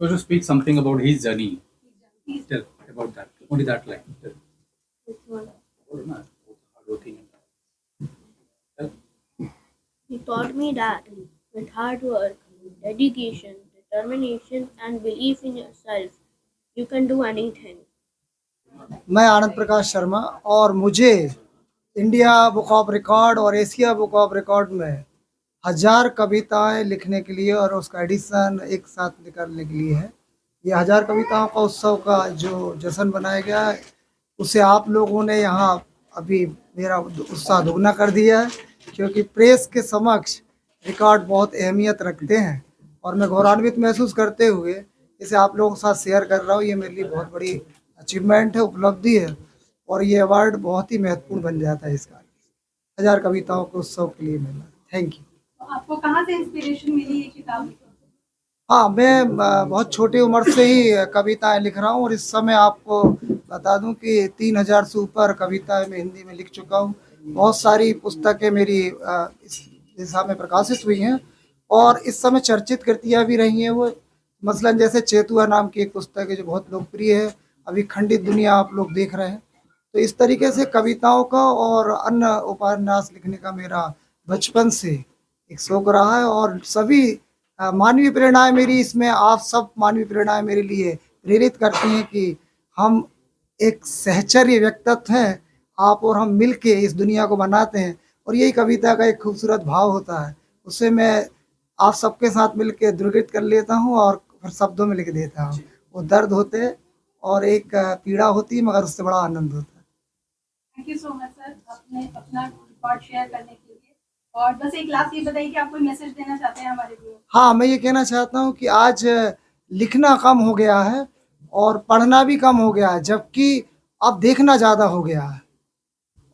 To speak something about his journey. Tell about that. Only that line. Tell. Which one? Hardworking. He taught me that with hard work, dedication, determination, and belief in yourself, you can do anything. मैं आनंद प्रकाश शर्मा और मुझे India book of record और Asia book of record में 1000 कविताएं लिखने के लिए और उसका एडिशन एक साथ निकालने के लिए है। ये 1000 कविताओं का उत्सव का जो जश्न बनाया गया है, उसे आप लोगों ने यहाँ अभी मेरा उत्साह दुगना कर दिया है, क्योंकि प्रेस के समक्ष रिकॉर्ड बहुत अहमियत रखते हैं और मैं गौरवान्वित महसूस करते हुए इसे आप लोगों के साथ शेयर कर रहा हूँ। ये मेरे लिए बहुत बड़ी अचीवमेंट है, उपलब्धि है और ये अवार्ड बहुत ही महत्वपूर्ण बन जाता है इसका 1000 कविताओं के उत्सव के लिए मिला। Thank you. तो आपको कहाँ से इंस्पिरेशन मिली ये किताब लिखने की? हाँ, मैं बहुत छोटी उम्र से ही कविताएं लिख रहा हूँ और इस समय आपको बता दूं कि 3000 से ऊपर कविताएं मैं हिंदी में लिख चुका हूँ। बहुत सारी पुस्तकें मेरी इस दिशा में प्रकाशित हुई हैं और इस समय चर्चित कृतियाँ भी रही हैं। वो मसलन जैसे चेतुआ नाम की एक पुस्तक है जो बहुत लोकप्रिय है, अभी खंडित दुनिया आप लोग देख रहे हैं। तो इस तरीके से कविताओं का और अन्य उपन्यास लिखने का मेरा बचपन से एक शौक रहा है और सभी मानवीय प्रेरणाएं मेरी इसमें, आप सब मानवीय प्रेरणाएं मेरे लिए प्रेरित करती हैं कि हम एक सहचर्य व्यक्तित्व हैं, आप और हम मिलके इस दुनिया को बनाते हैं और यही कविता का एक खूबसूरत भाव होता है। उससे मैं आप सबके साथ मिलके द्रुहित कर लेता हूँ और फिर शब्दों में लिख देता हूँ। वो दर्द होते और एक पीड़ा होती है, मगर उससे बड़ा आनंद होता है। Thank you so much sir अपने अपना रिकॉर्ड शेयर करने के लिए। और बस एक लास्ट ये बताइए कि आप कोई मैसेज देना चाहते हैं हमारे व्यूअर्स? हाँ, मैं ये कहना चाहता हूँ कि आज लिखना कम हो गया है और पढ़ना भी कम हो गया है, जबकि अब देखना ज़्यादा हो गया है।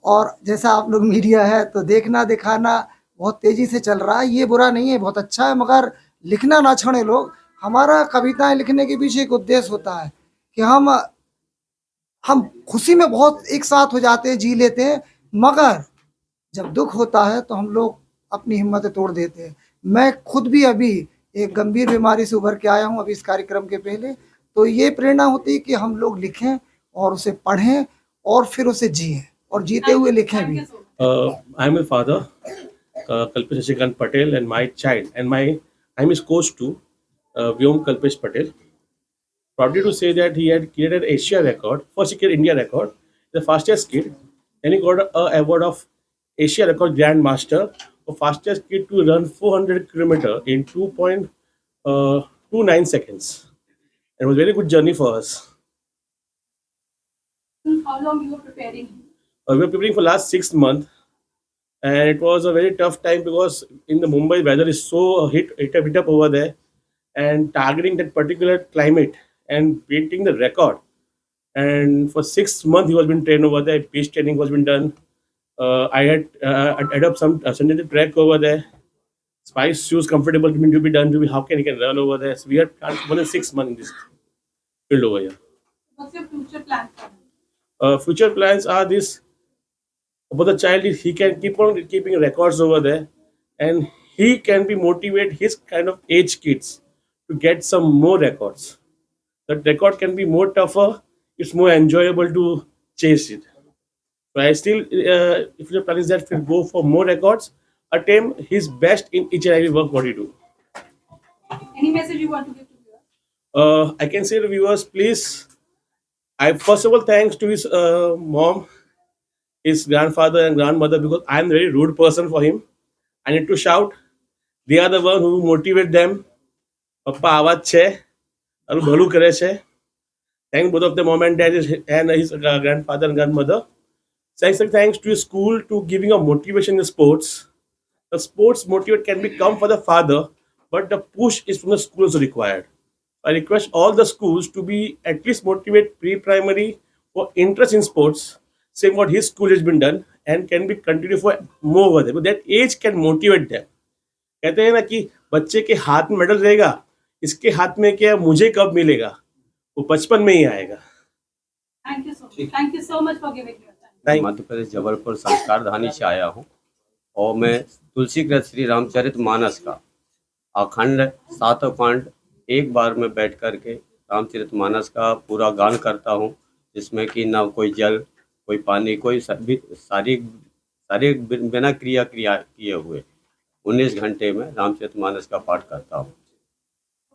और जैसा आप लोग मीडिया है तो देखना दिखाना बहुत तेज़ी से चल रहा है। ये बुरा नहीं है, बहुत अच्छा है, मगर लिखना ना छोड़े लोग। हमारा कविताएं लिखने के पीछे एक उद्देश्य होता है कि हम खुशी में बहुत एक साथ हो जाते हैं, जी लेते हैं, मगर जब दुख होता है तो हम लोग अपनी हिम्मतें तोड़ देते हैं। मैं खुद भी अभी एक गंभीर बीमारी से उभर के आया हूँ अभी इस कार्यक्रम के पहले। तो ये प्रेरणा होती है कि हम लोग लिखें और उसे पढ़ें और फिर उसे जिएं और जीते हुए लिखें भी। I am a father, Kalpesh Shashikant Patel, and my child, and I'm his coach too, Vyom Kalpesh Patel. Proudly to say that he had created Asia record, first he created India record, the fastest kid, and he got an award of Asia record Grand Master for fastest kid to run 400 kilometer in 2.29 seconds. It was a very good journey for us. How long you were preparing? We were preparing for last 6 months, and it was a very tough time because in the Mumbai weather is so hit up over there, and targeting that particular climate and beating the record. And for 6 months he was been trained over there. Pace training was been done. I had up some synthetic track over there. Spice shoes comfortable to be done. How can he can run over there? So we had more than 6 months in this field over here. What's your future plans? Future plans are this. About the child, he can keep on keeping records over there, and he can be motivate his kind of age kids to get some more records. That record can be more tougher. It's more enjoyable to chase it. So I still, if your plan is that we'll go for more records, attempt his best in each and every work what he do. Any message you want to give to viewers? I can say to viewers, please. I first of all thanks to his mom, his grandfather and grandmother, because I am a very rude person for him. I need to shout. They are the one who motivate them. Papa आवाज छे, और भलू करे छे. Thank both of the mom and dad and his grandfather and grandmother. Thanks to his school to giving a motivation in sports. The sports motivate can be come for the father, but the push is from the schools required. I request all the schools to be at least motivate pre-primary for interest in sports. Same what his school has been done and can be continued for more over there. But that age can motivate them. कहते हैं ना कि बच्चे के हाथ में medal रहेगा, इसके हाथ में क्या मुझे कब मिलेगा, वो बचपन में ही आएगा. Thank you so much. Thank you so much for giving your time. Madhya Pradesh Jabalpur संस्कार धानी से आया हूँ और मैं तुलसीकृत श्री रामचरित मानस का अखंड 7 खंड एक बार में बैठ करके रामचरित मानस का पूरा गान करता हूँ, जिसमें कि ना कोई जल, कोई पानी, कोई सारी बिना क्रिया किए हुए 19 घंटे में रामचरित मानस का पाठ करता हूँ.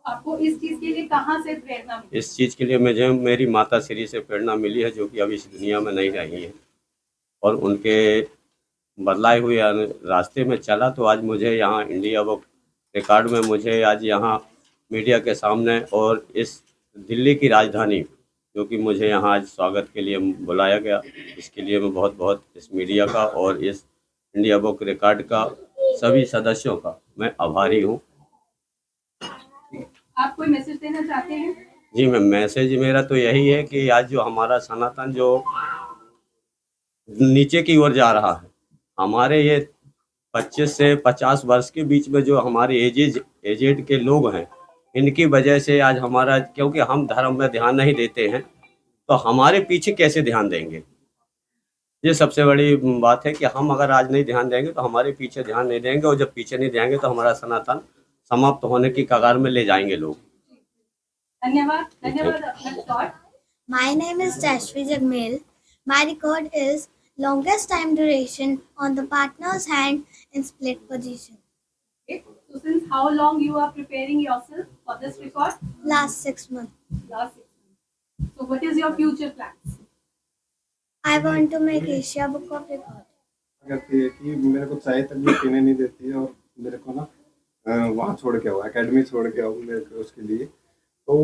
आपको इस चीज के लिए कहाँ से प्रेरणा मिली? इस चीज़ के लिए मुझे मेरी माता श्री से प्रेरणा मिली है, जो कि अभी इस दुनिया में नहीं रही है, और उनके बदलाए हुए रास्ते में चला, तो आज मुझे यहाँ इंडिया बुक रिकॉर्ड में मुझे आज यहाँ मीडिया के सामने और इस दिल्ली की राजधानी जो कि मुझे यहाँ आज स्वागत के लिए बुलाया गया, इसके लिए मैं बहुत बहुत इस मीडिया का और इस इंडिया बुक रिकॉर्ड का सभी सदस्यों का मैं आभारी हूँ। आप कोई मैसेज देना चाहते हैं? जी मैं मैसेज मेरा तो यही है कि आज जो हमारा सनातन जो नीचे की ओर जा रहा है, हमारे ये 25 से 50 वर्ष के बीच में जो हमारे एजेड के लोग हैं, इनकी वजह से आज हमारा, क्योंकि हम धर्म में ध्यान नहीं देते हैं तो हमारे पीछे कैसे ध्यान देंगे। ये सबसे बड़ी बात है कि हम अगर आज नहीं ध्यान देंगे तो हमारे पीछे ध्यान नहीं देंगे, और जब पीछे नहीं देंगे तो हमारा सनातन समाप्त होने की कगार में ले जाएंगे लोग। धन्यवाद। धन्यवाद। My name is Jashvi Jagmel. My record is longest time duration on the partner's hand in split position. Okay. So since how long you are preparing yourself for this record? Last 6 months. Last 6 months. So what is your future plans? I want to make Asia Book of Record. करती है कि मेरे को चाय तक भी पीने नहीं देती है, और मेरे को ना वहाँ छोड़ के आओ, एकेडमी छोड़ के आओ मेरे को उसके लिए। तो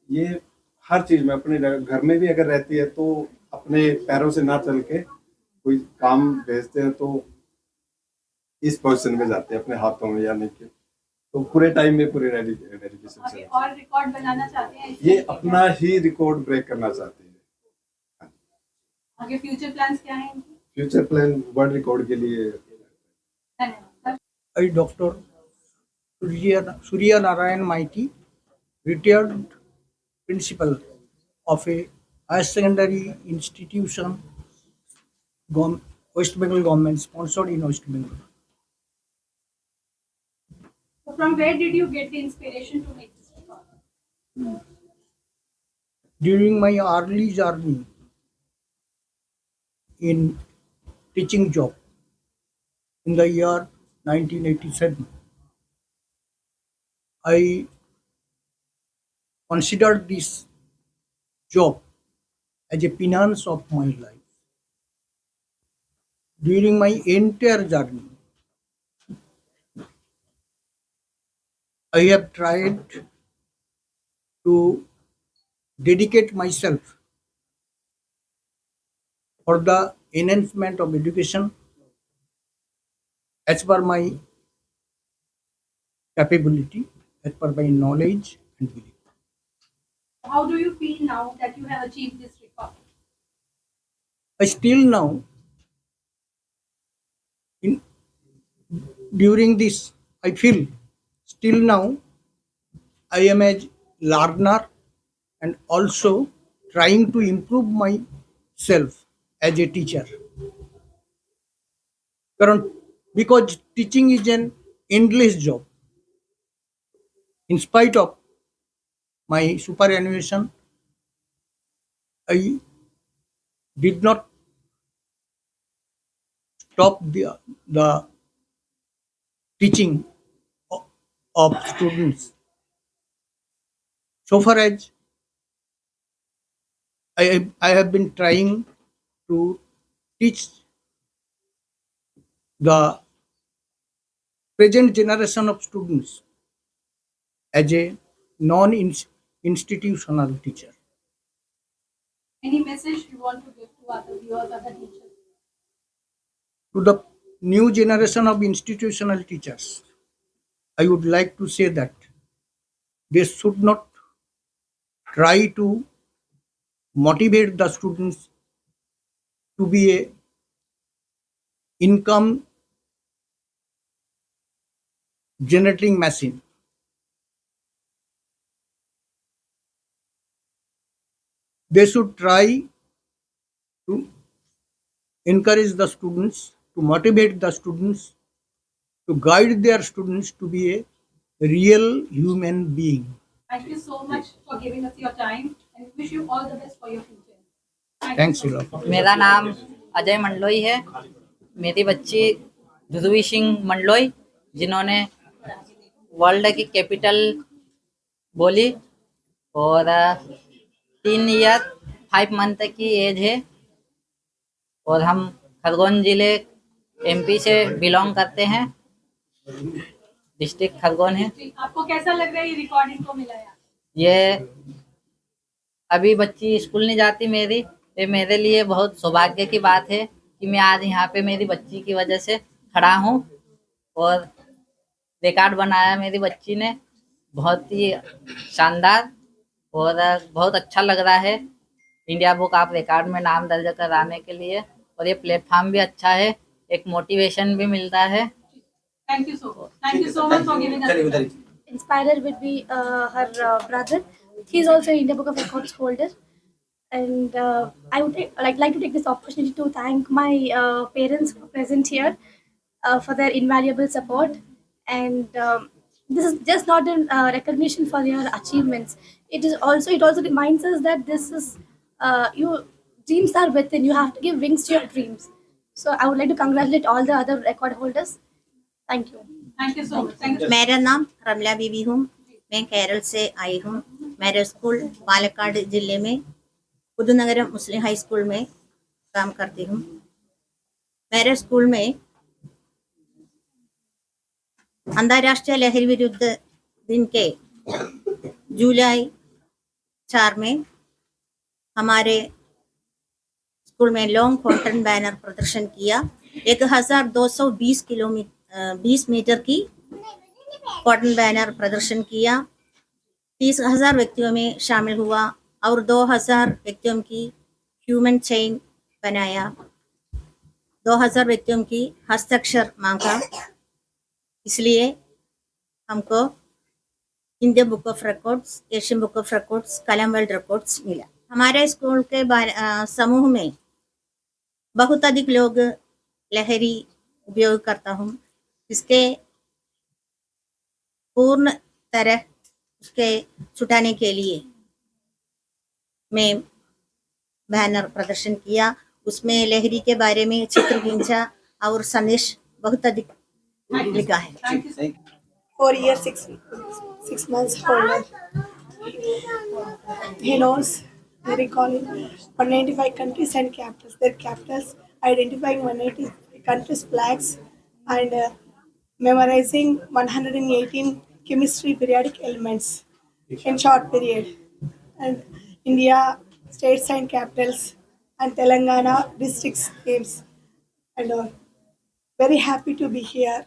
ये हर चीज़ में अपने घर में भी अगर रहती है तो अपने पैरों से ना चल के कोई काम भेजते हैं तो इस पोजीशन में जाते हैं अपने हाथों में, यानी कि तो पूरे टाइम में पूरे डेडिकेशन से। और रिकॉर्ड बनाना चाहते हैं? ये अपना ही रिकॉर्ड ब्रेक करना चाहती है। आगे फ्यूचर प्लान्स क्या हैं? फ्यूचर प्लान वर्ल्ड रिकॉर्ड के लिए। I, Dr. Surya Narayan Maiti, retired principal of a higher secondary institution, West Bengal government sponsored in West Bengal. So from where did you get the inspiration to make this record? During my early journey in teaching job in the year 1987, I considered this job as a penance of my life. During my entire journey, I have tried to dedicate myself for the enhancement of education as per my capability, as per my knowledge and belief. How do you feel now that you have achieved this record? I still now, during this, I feel still now I am a learner and also trying to improve myself as a teacher. Because teaching is an endless job. In spite of my superannuation, I did not stop the teaching of students. So far as I have been trying to teach the present generation of students as a non-institutional teacher. Any message you want to give to other viewers, other teachers? To the new generation of institutional teachers, I would like to say that they should not try to motivate the students to be a income generating machine. They should try to encourage the students, to motivate the students, to guide their students to be a real human being. Thank you so much for giving us your time and wish you all the best for your future. Thanks a lot. मेरा नाम अजय मंडलोई है। मेरी बच्ची ध्रुवी सिंह मंडलोई, जिन्होंने world की capital बोली, और 3 year 5 month की एज है, और हम खरगोन जिले एमपी से बिलोंग करते हैं, डिस्ट्रिक्ट खरगोन है। आपको कैसा लग रहा है ये रिकॉर्डिंग को मिला है? ये अभी बच्ची स्कूल नहीं जाती मेरी, ये मेरे लिए बहुत सौभाग्य की बात है कि मैं आज यहाँ पे मेरी बच्ची की वजह से खड़ा हूँ और रिकॉर्ड बनाया मेरी बच्ची ने, बहुत ही शानदार और बहुत अच्छा लग रहा है इंडिया बुक ऑफ रिकॉर्ड में नाम दर्ज कराने के लिए। और ये प्लेटफॉर्म भी अच्छा है, एक मोटिवेशन भी मिलता है। Thank you so much. Thank you so much for giving us. Inspirer would be her brother. He's also India Book of Records holder. And I would like to take this opportunity to thank my parents who are present here for their invaluable support. And this is just not a recognition for their achievements. It also reminds us that this is your dreams are within. You have to give wings to your dreams. So I would like to congratulate all the other record holders. Thank you. Thank you so much. Thank you. मेरा नाम रमला बीवी हूँ, मैं केरल से आई हूँ। मेरा school Palakkad जिले में पुदुनगरम मुस्लिम हाई स्कूल में काम करती हूँ। मेरे स्कूल में अंतर्राष्ट्रीय लहरी विरुद्ध दिन के जुलाई 4 में हमारे स्कूल में लॉन्ग फाउंटेन बैनर प्रदर्शन किया। 1220 मीटर की कॉटन बैनर प्रदर्शन किया। 30,000 व्यक्तियों में शामिल हुआ और 2,000 व्यक्तियों की ह्यूमन चेन बनाया। 2,000 व्यक्तियों की हस्ताक्षर मांगा। इसलिए हमको India book of records, Asian book of records, कलम वर्ल्ड रिकॉर्ड्स मिला। हमारे स्कूल के समूह में बहुत अधिक लोग लहरी उपयोग करता हूँ। इसके पूर्ण तरह उसके छुटाने के लिए मैं बैनर प्रदर्शन किया। उसमें लहरी के बारे में चित्र खींचा और संदेश बहुत अधिक लिखा है। 4 years 6 months older. He knows the recalling 195 countries and capitals, their capitals, identifying 180 countries' flags, and memorizing 118 chemistry periodic elements in short period. And India states and capitals and Telangana districts names. And very happy to be here.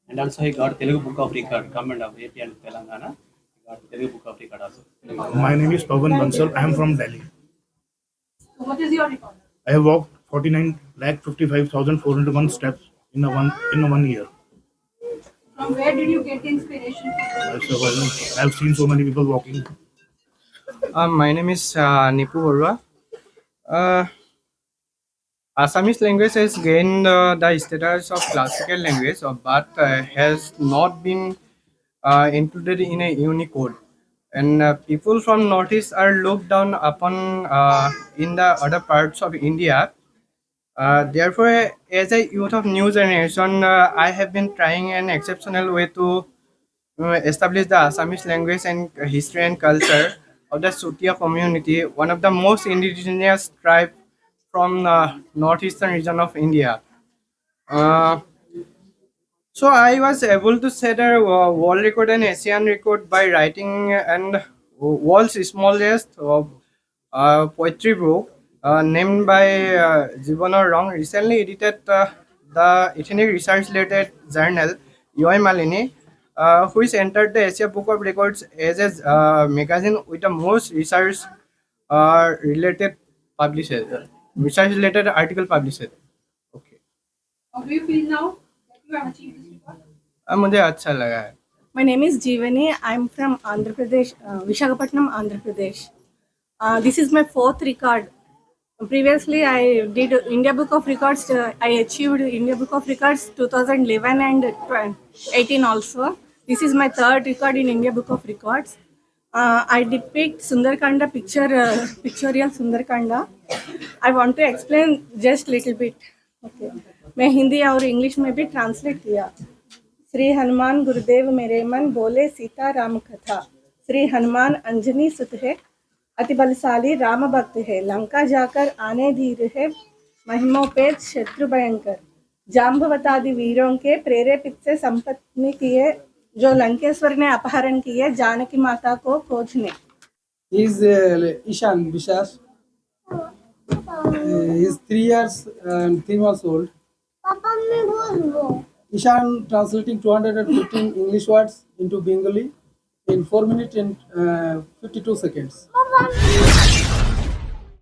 And also he got Telugu Book of Record, Government of AP and Telangana. He got Telugu Book of Record also. My name is Pawan Bansal. I am from Delhi. So what is your record? I have walked 49,55,401 steps in one year. From where did you get the inspiration? I have seen so many people walking. My name is Nipu Barua. Assamese language has gained the status of classical language, but has not been included in a Unicode. And people from Northeast are looked down upon in the other parts of India. Therefore, as a youth of new generation, I have been trying an exceptional way to establish the Assamese language and history and culture of the Sutia community, one of the most indigenous tribes from the northeastern region of India. So I was able to set a world record and Asian record by writing and world's smallest poetry book named by Jibanor Rong, recently edited the ethnic research-related journal Yoi Malini, which entered the Asia Book of Records as a magazine with the most research-related article published. How do you feel now that you have achieved this record? मुझे अच्छा लगा है। My name is Jeevani. I'm from Andhra Pradesh, Visakhapatnam, Andhra Pradesh. This is my 4th record. Previously, I did India Book of Records. I achieved India Book of Records 2011 and 2018 also. This is my 3rd record in India Book of Records. I depict Sundarkanda pictorial Sundarkanda. I want to explain just little bit. Okay. मैं हिंदी और English में भी translate किया। श्री हनुमान गुरुदेव मेरे मन बोले सीता राम कथा। श्री हनुमान अंजनी सुत है, अति बलशाली राम भक्त है। लंका जाकर आने धीर है, महिमोपेत शत्रु भयंकर, जाम्बवतादि वीरों के प्रेरेपित से संपत्ति किए, जो लंकेश्वर ने अपहरण किए जानकी माता को खोजने. He is Ishan Bishash. He is 3 years and 3 months old. Ishan translating 215 English words into Bengali in 4 minutes and 52 seconds.